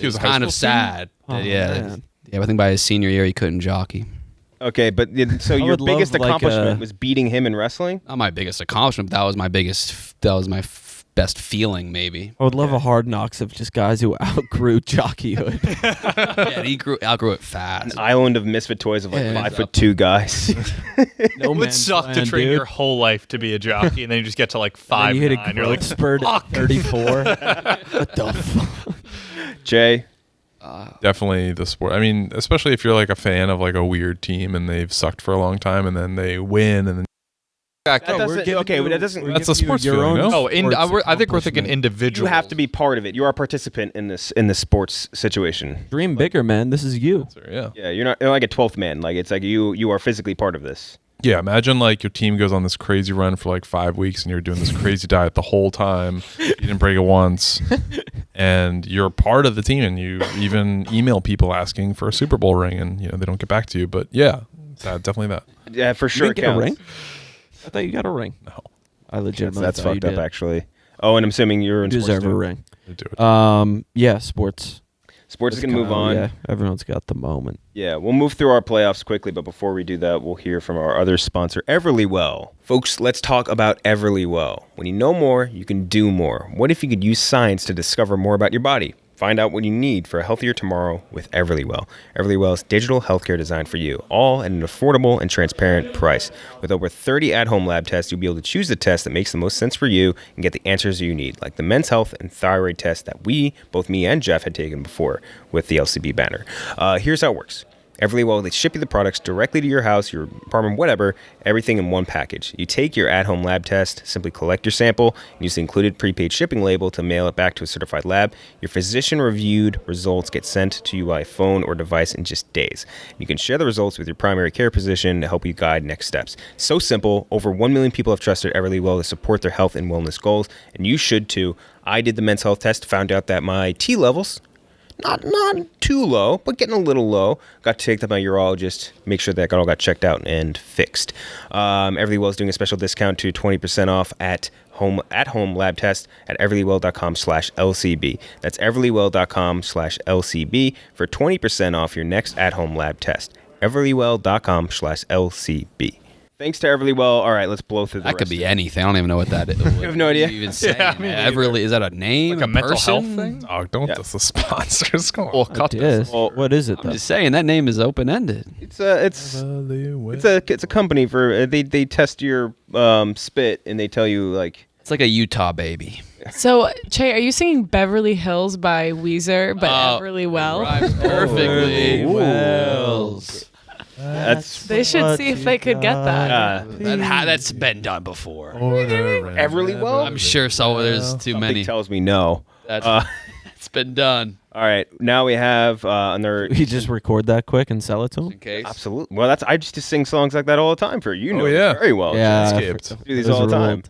was a high kind of school student? sad. Oh, Yeah, man. I think by his senior year he couldn't jockey. Okay, but so your would love, biggest like, accomplishment was beating him in wrestling? Not my biggest accomplishment. But that was my best feeling, maybe. I would love a Hard Knocks of just guys who outgrew jockeyhood. Yeah, he outgrew it fast. An island of misfit toys of like Yeah. 5'2" guys. No It would man's suck to land, train dude. your whole life to be a jockey, and then you just get to like And then you hit a 5'9". You're growth like, spurt at 34. What the fuck? Jay, Definitely the sport. I mean, especially if you're like a fan of like a weird team and they've sucked for a long time and then they win and then that doesn't. Okay, but that doesn't. That's a sports feeling, no? I think we're thinking You individual. have to be part of it. You are a participant in this sports situation. Dream bigger, man. This is you. yeah. Yeah, you're not like a 12th man. Like it's like you are physically part of this. Yeah, imagine like your team goes on this crazy run for like 5 weeks and you're doing this crazy diet the whole time. You didn't break it once. And you're part of the team and you even email people asking for a Super Bowl ring and they don't get back to you. But yeah, definitely that. Yeah, for sure. You didn't get a ring? I thought you got a ring. No. I legitimately That's thought fucked you up, did. actually. Oh, and I'm assuming you're in You sports deserve a too. ring. I do it. Yeah, sports. Sports is going to move on. Yeah, everyone's got the moment. Yeah, we'll move through our playoffs quickly, but before we do that, we'll hear from our other sponsor, Everlywell. Folks, let's talk about Everlywell. When you know more, you can do more. What if you could use science to discover more about your body? Find out what you need for a healthier tomorrow with Everlywell. Everlywell is digital healthcare designed for you, all at an affordable and transparent price. With over 30 at-home lab tests, you'll be able to choose the test that makes the most sense for you and get the answers you need, like the men's health and thyroid test that both me and Jeff, had taken before with the LCB banner. Here's how it works. Everlywell, they ship you the products directly to your house, your apartment, whatever, everything in one package. You take your at-home lab test, simply collect your sample, and use the included prepaid shipping label to mail it back to a certified lab. Your physician-reviewed results get sent to you by phone or device in just days. You can share the results with your primary care physician to help you guide next steps. So simple, over 1 million people have trusted Everlywell to support their health and wellness goals, and you should too. I did the men's health test, found out that my T levels, not too low, but getting a little low. Got to take that to my urologist, make sure that all got checked out and fixed. Everlywell is doing a special discount to 20% off at home lab test at everlywell.com/LCB. That's everlywell.com/LCB for 20% off your next at-home lab test. everlywell.com/LCB. Thanks to Everlywell. All right, let's blow through the That rest could be of it. anything. I don't even know what that is. You have no idea? Even saying. Yeah, me neither. Everly, is that a name? Like a mental person? health thing? Oh, don't diss the sponsors. Come on. Well, cut this. Yes. Well, What is it I'm though? just saying that name is open ended. It's a company for they test your spit and they tell you like It's like a Utah baby. So, Che, are you singing Beverly Hills by Weezer, but Everlywell? Rhymes perfectly. Wells. that's They should see if they could get that. That's been done before. Everlywell. I'm sure there's too Something many. tells me no. It's been done. All right, now we have another. You just record that quick and sell it to In him. case. Absolutely. Well, I just sing songs like that all the time for you. Know yeah. very well. Yeah, I Skipped. do these all the time.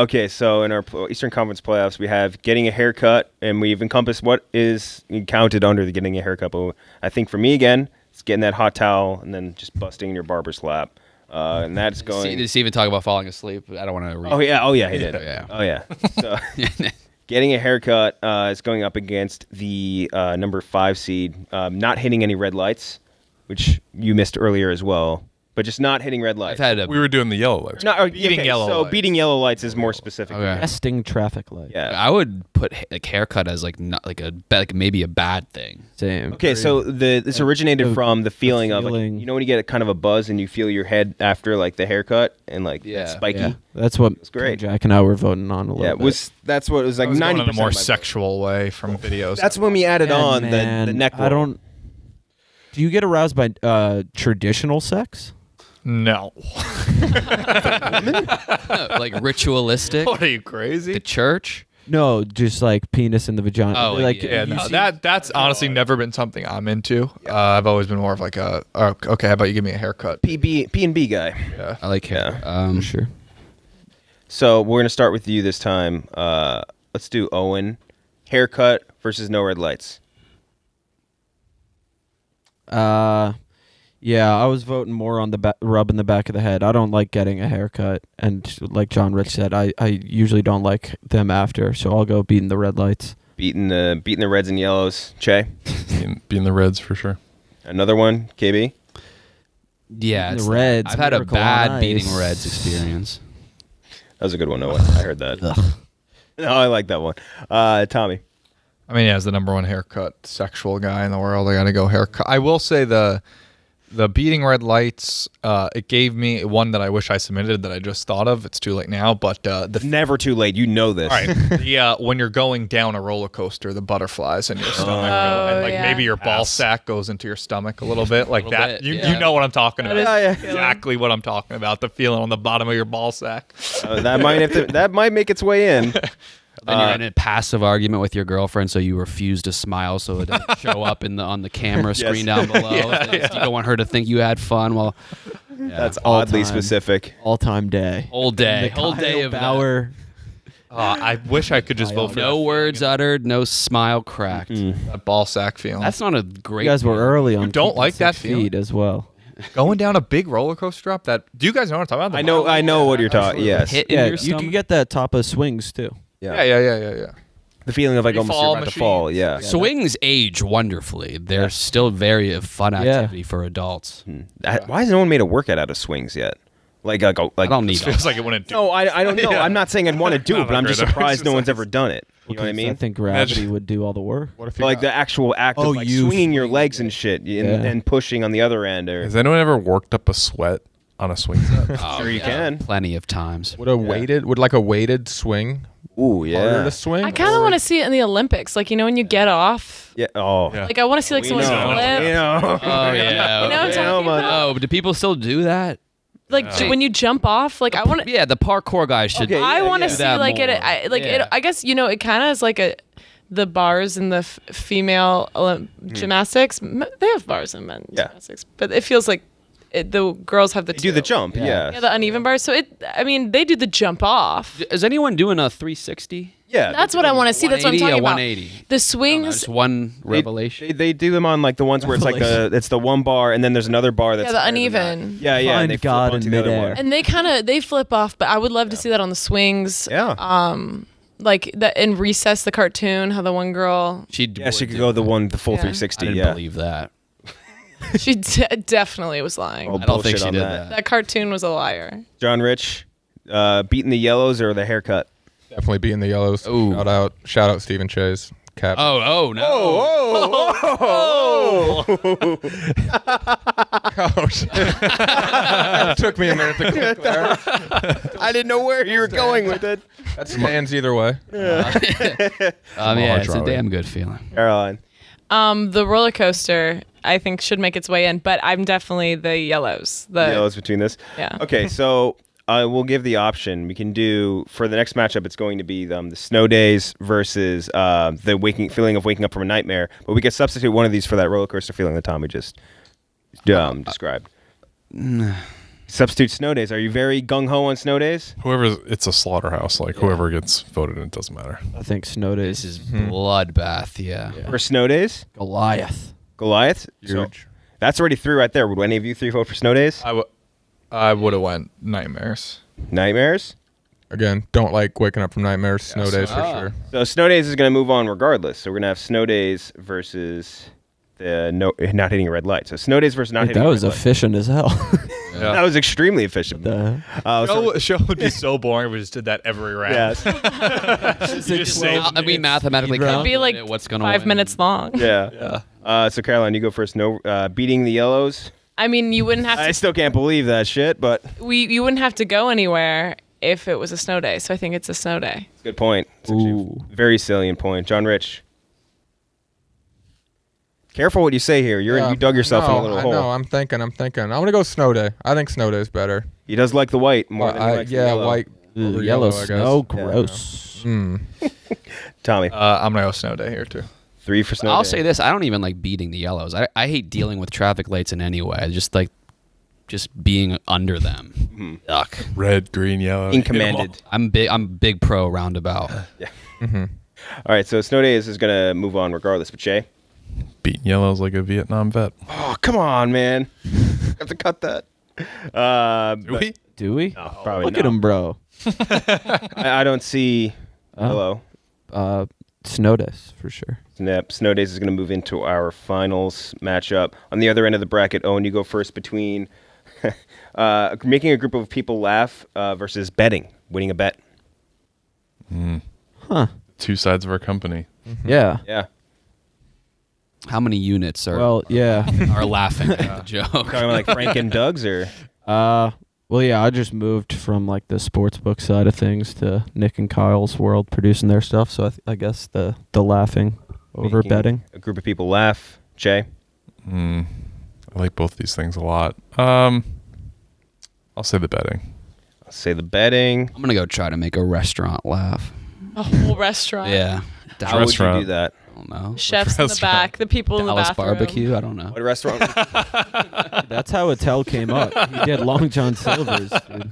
Okay, so in our Eastern Conference playoffs, we have getting a haircut, and we've encompassed what is counted under the getting a haircut. But I think for me, again, it's getting that hot towel and then just busting in your barber's lap. And that's going. Did Steven talk about falling asleep? I don't want to read. Oh, yeah, he did. Yeah. Oh, yeah. So getting a haircut is going up against the number 5 seed, not hitting any red lights, which you missed earlier as well. But just not hitting red lights. I've had We were doing the yellow lights. Beating yellow So lights. beating yellow lights is more specific. Okay. Testing traffic light. Yeah. I would put like haircut as like not like maybe a bad thing. Same. Okay, so this originated from the feeling of, like, feeling. you know, when you get kind of a buzz and you feel your head after like the haircut and like Yeah. it's spiky. Yeah, that's what great. Jack and I were voting on a little Yeah, bit. that's what it was like. I was going 90% in a more of my vote. sexual way from videos. That's when we added on the neck roll. I don't. Do you get aroused by traditional sex? no. Like ritualistic. What are you, crazy? The church. No, just like penis in the vagina. Oh, like Yeah, you no, see- that's honestly never been something I'm into. I've always been more of like okay, how about you give me a haircut? P&B guy. Yeah. I like hair. sure. So we're gonna start with you this time. Let's do Owen. Haircut versus no red lights. Yeah, I was voting more on the rub in the back of the head. I don't like getting a haircut, and like John Rich said, I usually don't like them after. So I'll go beating the red lights. Beating the reds and yellows. Che. Being the Reds for sure. Another one. KB. Yeah, The it's Reds, I've had a Miracle on bad beating Ice. Reds experience. That was a good one, Owen. I heard that. No, I like that one. Tommy. I mean, yeah, as the number one haircut sexual guy in the world, I got to go haircut. I will say the beating red lights, it gave me one that I wish I submitted that I just thought of. It's too late now, but the Never too late. You know this. all right, when you're going down a roller coaster, the butterflies in your stomach, and like yeah. maybe your ball sack goes into your stomach a little bit, like Little that. bit, You yeah. know what I'm talking about? Yeah. Exactly what I'm talking about. The feeling on the bottom of your ball sack. That might make its way in. Then you're in a passive argument with your girlfriend, so you refuse to smile, so it doesn't show up on the camera screen down below. You don't want her to think you had fun. Well, That's All oddly time. specific. All-time day. Whole day. The Whole day Kyle of that. Bauer. I wish I could just vote for No that words uttered, no smile cracked. that ball sack feeling. That's not a great. You guys were early on. don't keeping like that 6 feet as well. Going down a big roller coaster drop. That do you guys know what I'm talking about? I know what you're talking. Yes. hit in Yeah, your you stomach. can get that top of swings too. Yeah. The feeling of like Free almost fall you're about to fall. machines. Yeah. Swings age wonderfully. They're still very fun activity for adults. Why has no one made a workout out of swings yet? Like I don't need Feels like it wouldn't do. No, I don't know. I'm not saying I'd want to do it, but I'm just great surprised no one's exercise. ever done it. You know what I I mean? think gravity would do all the work. What if But like the actual act of like you swinging your swing. legs and shit, and, Yeah. and pushing on the other end, or Has anyone ever worked up a sweat on a swing set? Oh, Sure you can. Plenty of times. would like a weighted swing ooh harder yeah, to swing? I kind of want to see it in the Olympics. Like, when you get off. yeah. Oh, Yeah. Like, I want to see like We someone know. flip. You know. Oh yeah. You know what I'm talking about? Oh, but do people still do that? Like when you jump off. Like I want to. Yeah, the parkour guys should. Okay, I want to do see that like it. more. Yeah. I guess it kind of is like the bars in the female gymnastics. They have bars in men's Yeah. gymnastics, but it feels like the girls have the You do the jump. Yeah. Yeah, the uneven bars. So they do the jump off. Is anyone doing a 360? Yeah. That's what I want to see. That's what I'm 180, talking a about. 180. The swings. Just one revelation. They do them on like the ones where it's like it's the one bar and then there's another bar that's Yeah, the higher than that. uneven. Yeah, and Find they flip God onto in the other midair. one. And they flip off, but I would love to see that on the swings. Yeah. Like in Recess, the cartoon, how the one girl, She could go the full Yeah. 360. I didn't Yeah. believe that. she definitely was lying. Oh, I don't think bullshit she on did that. that. That cartoon was a liar. John Rich, beating the yellows or the haircut? Definitely being the yellows. Ooh. Shout out Steven Cheah's cap. Oh no. Oh, shit. It took me a minute to click there. I didn't know where you were going with it. That stands either way. Yeah, it's a drawing. damn good feeling. Caroline. The roller coaster, I think, should make its way in, but I'm definitely the yellows. The Yellows between this. Yeah. Okay, so we'll give the option. We can do for the next matchup. It's going to be the snow days versus the feeling of waking up from a nightmare. But we could substitute one of these for that roller coaster feeling that Tommy just described. Substitute snow days. Are you very gung ho on snow days? It's a slaughterhouse. Like whoever gets voted in, it doesn't matter. I think snow days This is bloodbath. Yeah. For snow days, Goliath. Goliath. So Huge. that's already 3 right there. Would any of you 3 vote for snow days? I would have went nightmares. Nightmares. Again, don't like waking up from nightmares. Snow days for sure. So snow days is going to move on regardless. So we're going to have snow days versus the not hitting a red light. So snow days versus not Like, hitting that a was red light. efficient as hell. That was extremely efficient. Show would be so boring if we just did that every round. Yes. You just say, We mathematically It'd It'd be like calculated what's gonna 5 win. minutes long. Yeah. So Caroline, you go first. No, beating the yellows. I mean, you wouldn't have I to. still can't believe that shit, but You wouldn't have to go anywhere if it was a snow day. So I think it's a snow day. it's a good point. It's actually Ooh. a very salient point. John Rich. Careful what you say here. You dug yourself in a little hole. No, I'm thinking. I'm gonna go snow day. I think snow day is better. He does like the white more than he likes the yellow. white. Ooh, over yellow I guess. snow, gross. Tommy, I'm gonna go snow day here too. 3 for snow I'll day. say this: I don't even like beating the yellows. I hate dealing with traffic lights in any way. I just like being under them. Yuck. Red, green, yellow. Being hit 'em all. commanded. I'm big pro roundabout. All right, so snow days is going to move on regardless. But Shay? Beating yellows like a Vietnam vet. Oh, come on, man. Have to cut that. Do we? Do we? Probably Look not. at him, bro. I don't see yellow. Snow days for sure. Snap. Snow days is going to move into our finals matchup. On the other end of the bracket, Owen, you go first between making a group of people laugh versus betting, winning a bet. Huh. 2 sides of our company. Yeah. Yeah. How many units are Well, yeah. are laughing at the joke? Talking about like Frank and Doug's or? Well, yeah, I just moved from like the sports book side of things to Nick and Kyle's world producing their stuff. So I guess the laughing over Making betting. A group of people laugh. Jay? I like both these things a lot. I'll say the betting. I'll say the betting. I'm gonna go try to make a restaurant laugh. A whole restaurant. Yeah. How would you Restaurant. do that? I don't know. Chefs in the Restaurant. back, the people in the Dallas bathroom. barbecue. I don't know. What restaurant? That's how Attell came up. He did Long John Silver's, dude.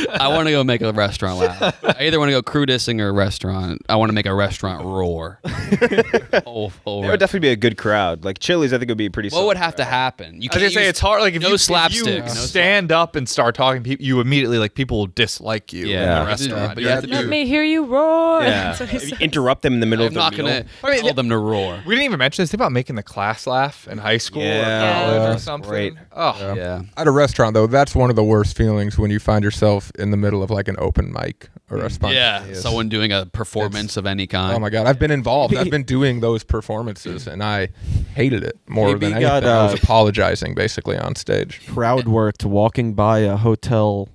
I want to go make a restaurant laugh. I either want to go crew dissing or a restaurant. I want to make a restaurant roar. There would definitely be a good crowd. Like Chili's, I think it would be pretty. What would have to happen? You I was gonna say it's hard. Like if no you slapstick. if you stand up and start talking, you immediately like people will dislike you Yeah. in the restaurant. But you have to Let do. me hear you roar. Yeah. That's what he If you says. interrupt them in the middle I'm of the not meal. gonna tell them to roar. We didn't even mention this thing about making the class laugh in high school Yeah. or college Yeah. or something. Great. Oh, Yeah. At a restaurant, though, that's one of the worst feelings when you find yourself in the middle of like an open mic or a spontaneous. Someone doing a performance of any kind. Oh my god, I've been involved. I've been doing those performances, and I hated it more Maybe than you anything. got, I was apologizing basically on stage. Crowd worked walking by a hotel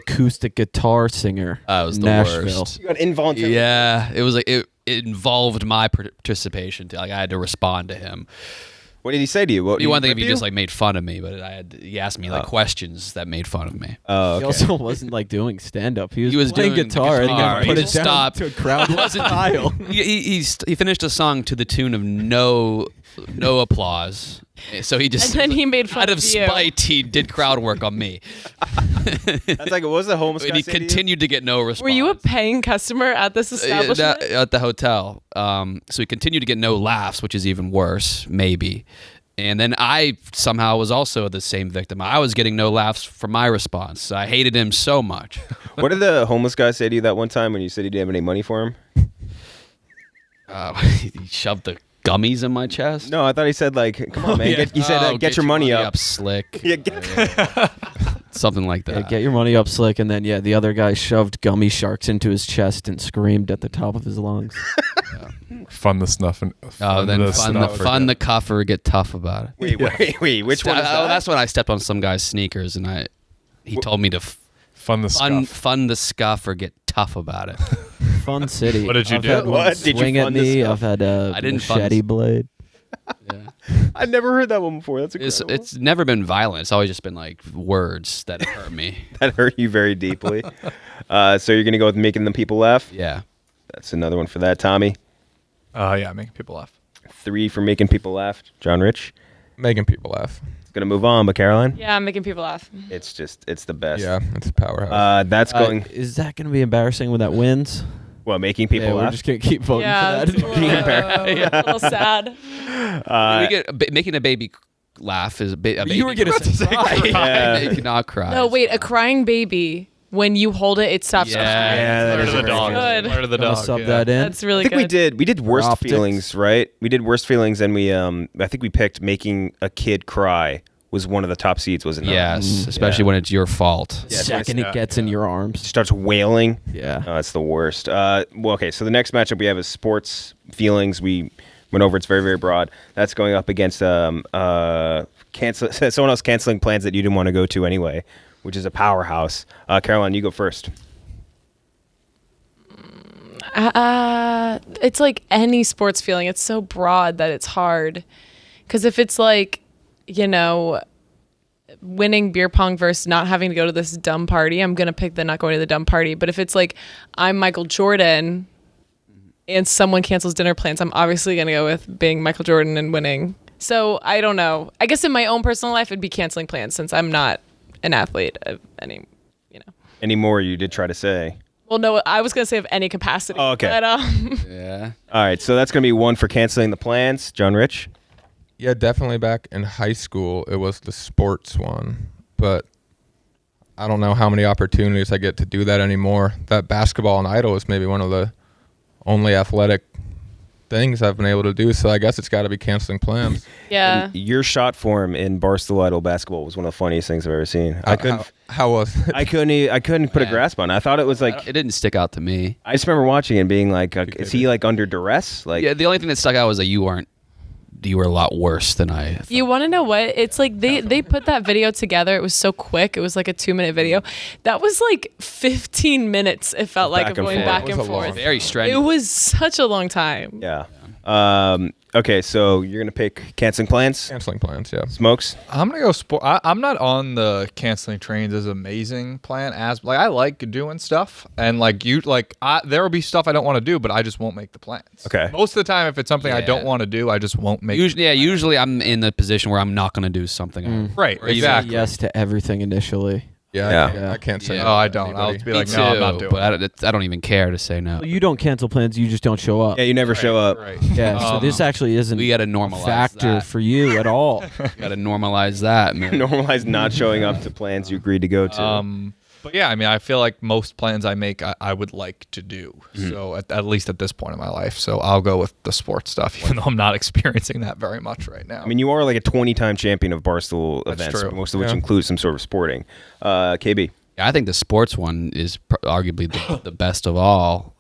acoustic guitar singer That was in the Nashville. worst. You got involuntary. Yeah, it was like it involved my participation. Like I had to respond to him. What did he say to you? What, It'd be one thing if rip he you? just like made fun of me, but he asked me like questions that made fun of me. Oh, okay. He also wasn't like doing stand up. He was doing playing guitar and guitar. then put He it just down stopped. to a crowd style. He finished a song to the tune of no applause. So he just And then he made fun out of of you. spite he did crowd work on me. That's like, what was the homeless guy And he say to you? continued to get no response. Were you a paying customer at this establishment? At the hotel. So he continued to get no laughs, which is even worse, maybe. And then I somehow was also the same victim. I was getting no laughs from my response. I hated him so much. What did the homeless guy say to you that one time when you said you didn't have any money for him? He shoved the gummies in my chest. No, I thought he said like, "Come on, man." He said, "Get your money up." slick. Yeah, get- Something like Yeah, that. get your money up slick, and then the other guy shoved gummy sharks into his chest and screamed at the top of his lungs. Fun the snuff and Then fun the cuff or get tough about it. Wait. Which one is that? That's when I stepped on some guy's sneakers and he told me to fun the scuff. fun the scuff or get tough about it. Fun city. What did you I've do? Had one What? Did you swing at fun the me. scuff? I've had a I didn't fun machete the- blade. Yeah. I've never heard that one before. That's a great one. It's never been violent. It's always just been like words that hurt me. That hurt you very deeply. So you're gonna go with making the people laugh. Yeah. That's another one for that, Tommy. Yeah, making people laugh. 3 for making people laugh. John Rich. Making people laugh. It's gonna move on, but Caroline, Yeah, I'm making people laugh. it's the best. Yeah, it's a powerhouse. That's going. Is that going to be embarrassing when that wins? Well, making people Yeah, we're laugh. just going to keep voting Yeah, for it's that. a little sad. Making a baby laugh is a baby. You were going to say Yeah. Make you not cry. No, wait, a crying baby. When you hold it, it stops. Yeah. crying. Yeah, that Word is of the very dog. good. Word of the Gonna dog. sub yeah. that in. That's really I think good. we did worst Optics. feelings, right? We did worst feelings, and we I think we picked making a kid cry was one of the top seeds, was it not? Yes, especially when it's your fault. Yeah, Second it gets in your arms. starts wailing. Yeah. Oh, it's the worst. Well, okay, so the next matchup we have is sports feelings. We went over. It's very, very broad. That's going up against someone else canceling plans that you didn't want to go to anyway, which is a powerhouse. Caroline, you go first. It's like any sports feeling. It's so broad that it's hard. Because if it's like, winning beer pong versus not having to go to this dumb party, I'm going to pick the not going to the dumb party. But if it's like I'm Michael Jordan and someone cancels dinner plans, I'm obviously going to go with being Michael Jordan and winning. So I don't know. I guess in my own personal life, it'd be canceling plans since I'm not an athlete of any. Anymore, you did try to say. Well, no, I was going to say of any capacity. Oh, okay. But, Yeah. All right, so that's going to be 1 for canceling the plans. John Rich? Yeah, definitely back in high school, it was the sports one. But I don't know how many opportunities I get to do that anymore. That basketball and Idol is maybe one of the only athletic things I've been able to do. So I guess it's got to be canceling plans. yeah. And your shot form in Barstool Idol basketball was one of the funniest things I've ever seen. How was it? I couldn't put a Yeah. grasp on it. I thought it was like, It didn't stick out to me. I just remember watching it and being like, is he like under duress? Like, Yeah, the only thing that stuck out was that you were a lot worse than I thought. You want to know what? It's like they put that video together. It was so quick. It was like a 2-minute video. That was like 15 minutes. It felt like Back of and going forth. back It was and a long forth. Very It strenuous. was such a long time. yeah. Okay, so you're gonna pick canceling plans. Canceling plans, yeah. Smokes. I'm gonna go sport. I'm not on the canceling trains as amazing plan as like I like doing stuff and like there will be stuff I don't want to do, but I just won't make the plans. Okay. Most of the time, if it's something I don't Yeah. want to do, I just won't make. Usually I'm in the position where I'm not going to do something. Right. Or you say Exactly. Yes to everything initially. Yeah, I can't say Yeah. no. Oh, I don't. I'll Anybody. be Me like, too, no, I'm not doing. but I don't even care to say no. Well, you don't cancel plans, you just don't show up. Yeah, you never show up. Right. Yeah, so this actually isn't We got to a normalize factor that. for you at all. Got to normalize that, man. Normalize not showing up to plans you agreed to go to. But yeah, I mean, I feel like most plans I make, I would like to do. So at least at this point in my life, so I'll go with the sports stuff, even though I'm not experiencing that very much right now. I mean, you are like a 20-time champion of Barstool That's events, true. most of which include some sort of sporting. KB. Yeah, I think the sports one is arguably the best of all.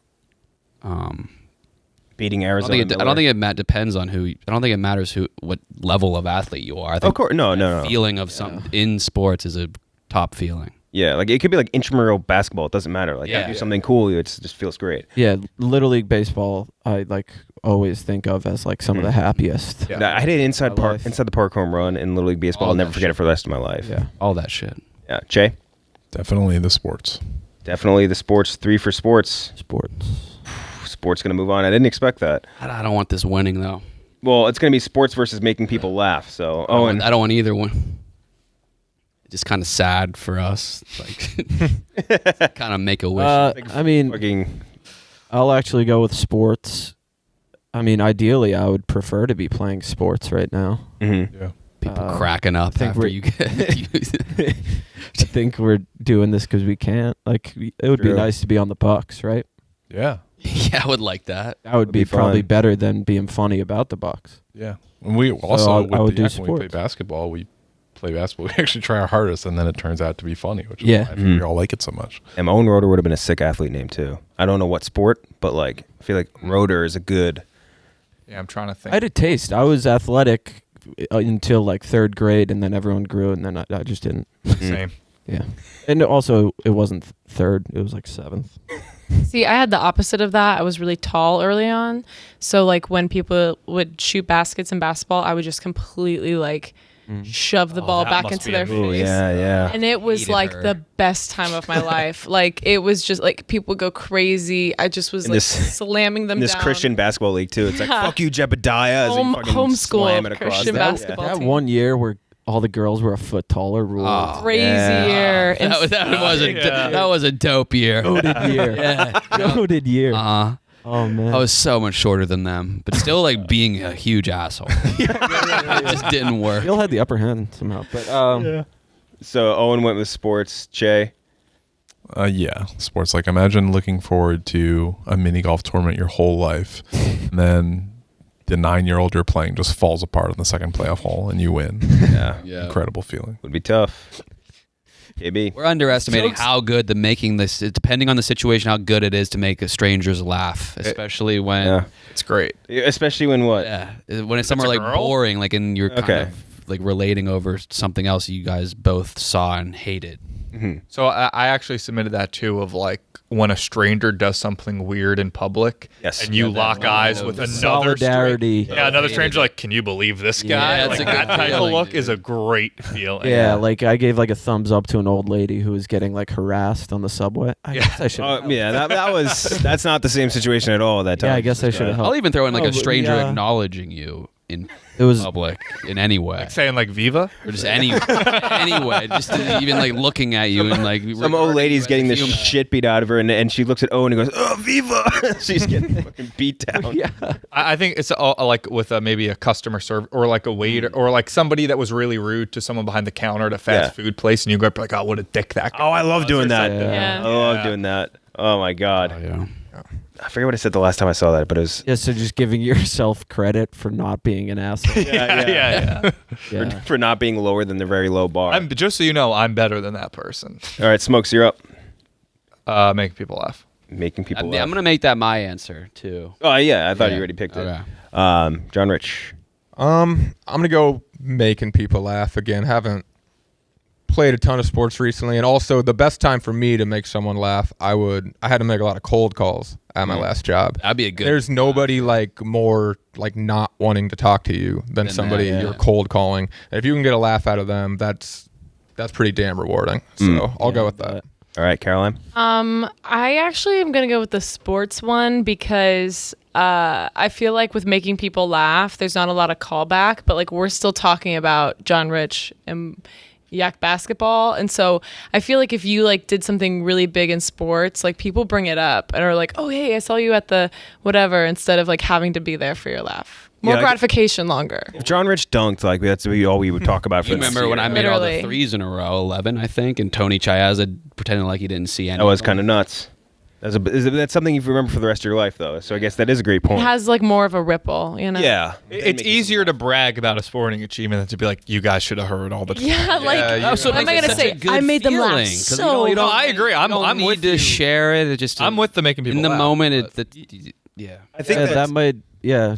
Beating I Arizona. don't think it depends on who. I don't think it matters what level of athlete you are. I think Of course, no. feeling of something in sports is a top feeling. Yeah, like it could be like intramural basketball. It doesn't matter. Like Yeah. you do something cool, it just feels great. Yeah, Little League baseball, I like always think of as like some of the happiest. Yeah. I hit an inside My life. the park home run in Little League baseball. All I'll never that forget shit. it for the rest of my life. Yeah. All that shit. Yeah. Che? Definitely the sports. Definitely the sports. 3 for sports. Sports. Sports gonna move on. I didn't expect that. I don't want this winning though. Well, it's gonna be sports versus making people laugh. So Owen. I don't want either one. Just kind of sad for us. Like, kind of make a wish. I mean, Fucking I'll actually go with sports. I mean, ideally, I would prefer to be playing sports right now. mhm. Yeah. People cracking up think after we're- you get. I think we're doing this because we can't. Like, it would be True. nice to be on the Bucks, right? Yeah. Yeah, I would like that. That would be be probably fun. better than being funny about the Bucks. Yeah. And we also, I would do when we play sports. basketball, we play basketball. We actually try our hardest, and then it turns out to be funny, which is Yeah. why I think we all like it so much. And Owen Roeder would have been a sick athlete name too. I don't know what sport, but like I feel like Roeder is a good. Yeah, I'm trying to think. I had a taste. I was athletic until like 3rd grade, and then everyone grew, and then I just didn't. Same. Yeah. And also, it wasn't 3rd. It was like 7th. See, I had the opposite of that. I was really tall early on. So like when people would shoot baskets in basketball, I would just completely like shove the ball that back must into be their a- face. Oh yeah. And it was Hated like her. the best time of my life. Like it was just like people would go crazy. I just was In like this- slamming them In this down. Christian basketball league too. It's like fuck you, Jebediah. As you fucking Homeschool slam it across Christian that. basketball. That team. one year where all the girls were a foot taller ruled. Oh, Crazy Yeah. year. And that was a dope year. Goated year. Yeah. Goated year. Uh-huh. Oh, man. I was so much shorter than them, but still like being a huge asshole. It just didn't work. Bill had the upper hand somehow. But So Owen went with sports. Che. Yeah, sports. Like, imagine looking forward to a mini golf tournament your whole life, and then the 9-year-old you're playing just falls apart on the second playoff hole, and you win. Yeah. Yeah. Incredible feeling. Would be tough. KB. We're underestimating Jokes. how good depending on the situation, how good it is to make strangers laugh, especially when, Yeah. It's great. Especially when what? when it's somewhere a like girl? boring, like and you're kind Okay. of like relating over something else you guys both saw and hated. So I actually submitted that too of like when a stranger does something weird in public Yes. and you Yeah, that lock one, eyes the with another solidarity. Yeah, another Hated stranger it. like, can you believe this Yeah, guy? that's Like a good that type of feeling, look dude. is a great feeling. yeah, like I gave like a thumbs up to an old lady who was getting like harassed on the subway. I guess I should. Yeah, that's not the same situation at all at that time. Yeah, I guess I should have helped. I'll even throw in like Oh, a stranger yeah. acknowledging you in It was public in any way. Saying like Viva. Or just anyway, just even like looking at you and like Some old lady's getting the human. shit beat out of her, and she looks at Owen and goes, "Oh, Viva!" She's getting fucking beat down. yeah. I think it's like with maybe a customer service or like a waiter or like somebody that was really rude to someone behind the counter at a fast food place, and you go up like, "Oh, what a dick that guy." Oh, I love doing that. Yeah. I love doing that. Oh my god. Oh, yeah. I forget what I said the last time I saw that, but it was Yeah, so just giving yourself credit for not being an asshole. yeah. Yeah. for not being lower than the very low bar. I'm just so you know, I'm better than that person. All right, Smokes, you're up. Making people laugh. Making people I'm laugh. gonna make that my answer too. Oh yeah, I thought Yeah. you already picked Okay. it. John Rich. I'm gonna go making people laugh again. Haven't played a ton of sports recently, and also the best time for me to make someone laugh, I had to make a lot of cold calls at my last job. That'd be a good. There's nobody like more like not wanting to talk to you than somebody you're cold calling. And if you can get a laugh out of them, that's pretty damn rewarding. So I'll go with that. All right, Caroline. I actually am gonna go with the sports one because I feel like with making people laugh, there's not a lot of callback, but like we're still talking about John Rich and Yak basketball, and so I feel like if you like did something really big in sports, like people bring it up and are like, oh hey, I saw you at the whatever, instead of like having to be there for your laugh. More gratification longer. If John Rich dunked, like that's all we would talk about. You remember when I made all the threes in a row, 11, I think, and Tony Chiazza pretending like he didn't see any. That was kind of nuts. That's something you remember for the rest of your life, though. So I guess that is a great point. It has like more of a ripple, you know? Yeah. It's easier to brag about a sporting achievement than to be like, you guys should have heard all the time. Yeah, like, what am I going to say? I made them laugh so No, I agree. I'm with to you. share it. Just I'm with the making people in the laugh, moment. I think that might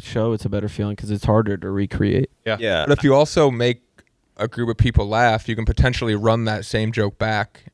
show it's a better feeling because it's harder to recreate. Yeah. But if you also make a group of people laugh, you can potentially run that same joke back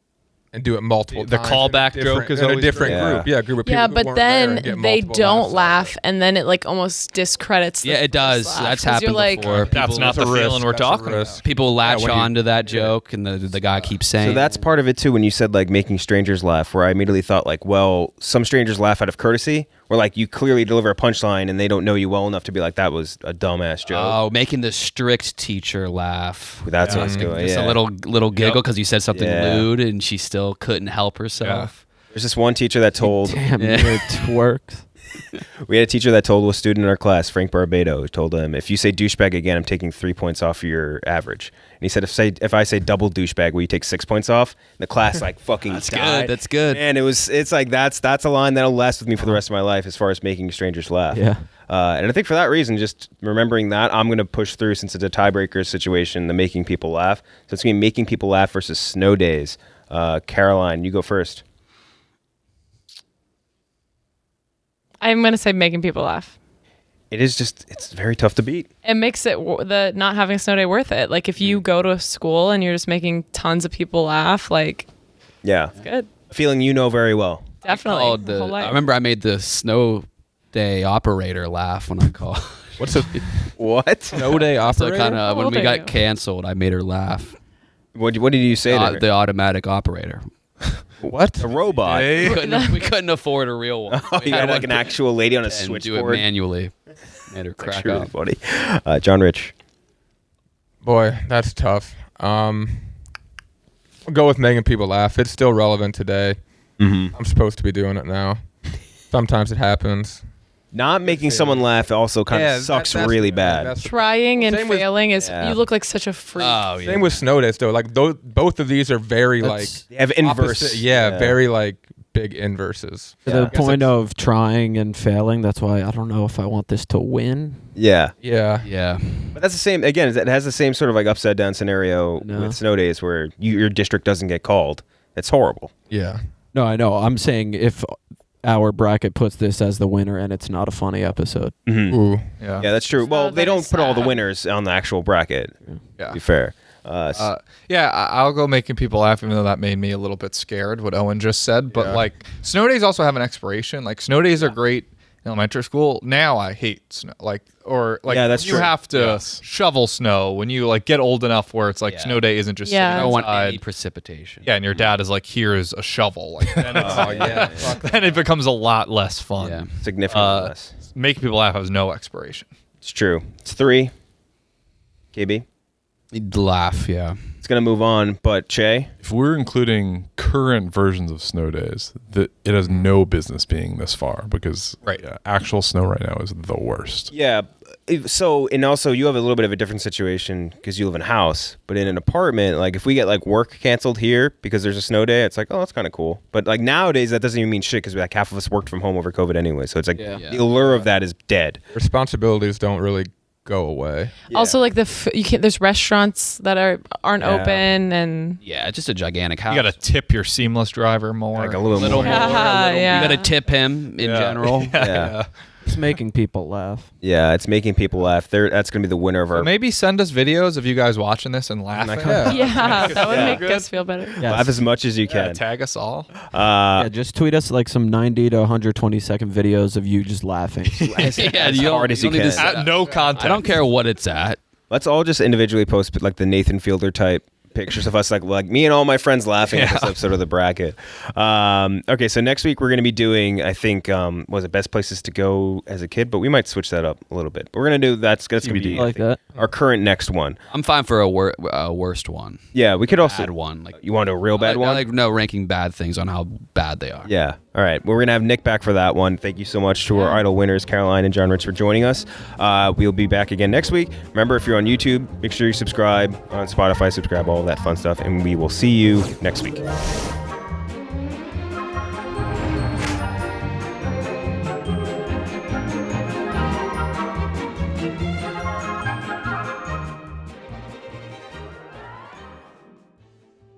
and do it multiple The times. callback joke is in a always different great. group. Yeah, a group of people. Yeah, who but weren't there and then get they multiple don't laughs out of laugh, it. and then it like almost discredits. Yeah, it does. laugh, That's 'cause you're happened like, before. That's not the feeling we're talking about. People latch when you- on to that joke, and the guy keeps saying. So that's part of it too. When you said like making strangers laugh, where I immediately thought like, well, some strangers laugh out of courtesy, where like you clearly deliver a punchline and they don't know you well enough to be like, that was a dumbass joke. Oh, making the strict teacher laugh. That's what I was doing. Just Yeah. a little giggle because you said something Yeah. lewd, and she still couldn't help herself. There's this one teacher that told Damn, Yeah. it works. we had a teacher that told a student in our class, Frank Barbado, told him, if you say douchebag again, I'm taking 3 points off your average. And he said, if I say double douchebag, will you take 6 points off? And the class like fucking That's died. good. That's good. And it's like that's a line that'll last with me for the rest of my life as far as making strangers laugh. Yeah. And I think for that reason, just remembering that, I'm going to push through, since it's a tiebreaker situation, the making people laugh. So it's going to be making people laugh versus snow days. Caroline, you go first. I'm gonna say making people laugh. It's very tough to beat. It makes it the not having a snow day worth it. Like if you go to a school and you're just making tons of people laugh, like Yeah. it's good. A feeling you know very well. Definitely. Called Whole life. I remember I made the snow day operator laugh when I called. What's a What? snow day So operator? kind of How when old we are got you? canceled, I made her laugh. What did you say to her? The automatic operator. What? A robot. We couldn't afford a real one. Oh, you had like an actual lady on a and do it switchboard. manually. Made her crack Really up. funny. John Rich. Boy, that's tough. I'll go with making people laugh. It's still relevant today. Mm-hmm. I'm supposed to be doing it now. Sometimes it happens. Not making someone laugh also kind of sucks really bad. Trying and Same with- failing is Yeah. you look like such a freak. Oh yeah. Same with snow days though. Like both of these are very That's- They have inverse. opposite- yeah, very like big inverses. To Yeah. the point of trying and failing, that's why I don't know if I want this to win. Yeah. Yeah. Yeah. But that's the same, again, it has the same sort of like upside down scenario No. with snow days where your district doesn't get called. It's horrible. Yeah. No, I know. I'm saying if our bracket puts this as the winner and it's not a funny episode. Mhm. Ooh. Yeah. Yeah, that's true. So Well, they that don't is put all the sad. winners on the actual bracket, Yeah. to be fair. Yeah, I'll go making people laugh, even though that made me a little bit scared, what Owen just said. But like, snow days also have an expiration. Like, snow days are great in elementary school. Now I hate snow. Yeah, that's you true. have to Yes. shovel snow when you like get old enough where it's like Yeah. snow day isn't just Yeah. I sitting don't want outside. any precipitation. Yeah, and your dad is like, here's a shovel. Like, then, Oh yeah. then it becomes a lot less fun. Yeah. Significantly less. Making people laugh has no expiration. It's true. It's 3. KB. Laugh. Yeah. It's going to move on, but Che. If we're including current versions of snow days, it has no business being this far because Right. actual snow right now is the worst. Yeah. So, and also you have a little bit of a different situation because you live in a house, but in an apartment, like if we get like work canceled here because there's a snow day, it's like, oh, that's kind of cool. But like nowadays, that doesn't even mean shit because like half of us worked from home over COVID anyway. So it's like Yeah. the allure of that is dead. Responsibilities don't really go away. Also, like you can't. There's restaurants that aren't Yeah. open, and Yeah. It's just a gigantic house. You got to tip your seamless driver more. Like a little more. Yeah, yeah. You got to tip him in general. Yeah. It's making people laugh. Yeah, it's making people laugh. That's going to be the winner of our. Maybe send us videos of you guys watching this and laughing. Yeah, that would make us feel better. Yes. Laugh as much as you can. Tag us all. Yeah, just tweet us like some 90 to 120 second videos of you just laughing. as hard as you can. At no context. I don't care what it's at. Let's all just individually post like the Nathan Fielder type pictures of us, like me and all my friends laughing at this episode of The Bracket. Okay, so next week we're going to be doing, I think, was it best places to go as a kid? But we might switch that up a little bit. But we're going to do that's going to be like that. Our current next one. I'm fine for a worst one. Yeah, we could also Bad one. Like you want to do a real bad one? I like ranking bad things on how bad they are. Yeah. All right. Well, we're going to have Nick back for that one. Thank you so much to our idol winners, Caroline and John Rich, for joining us. We'll be back again next week. Remember, if you're on YouTube, make sure you subscribe. On Spotify, subscribe, all of that fun stuff. And we will see you next week.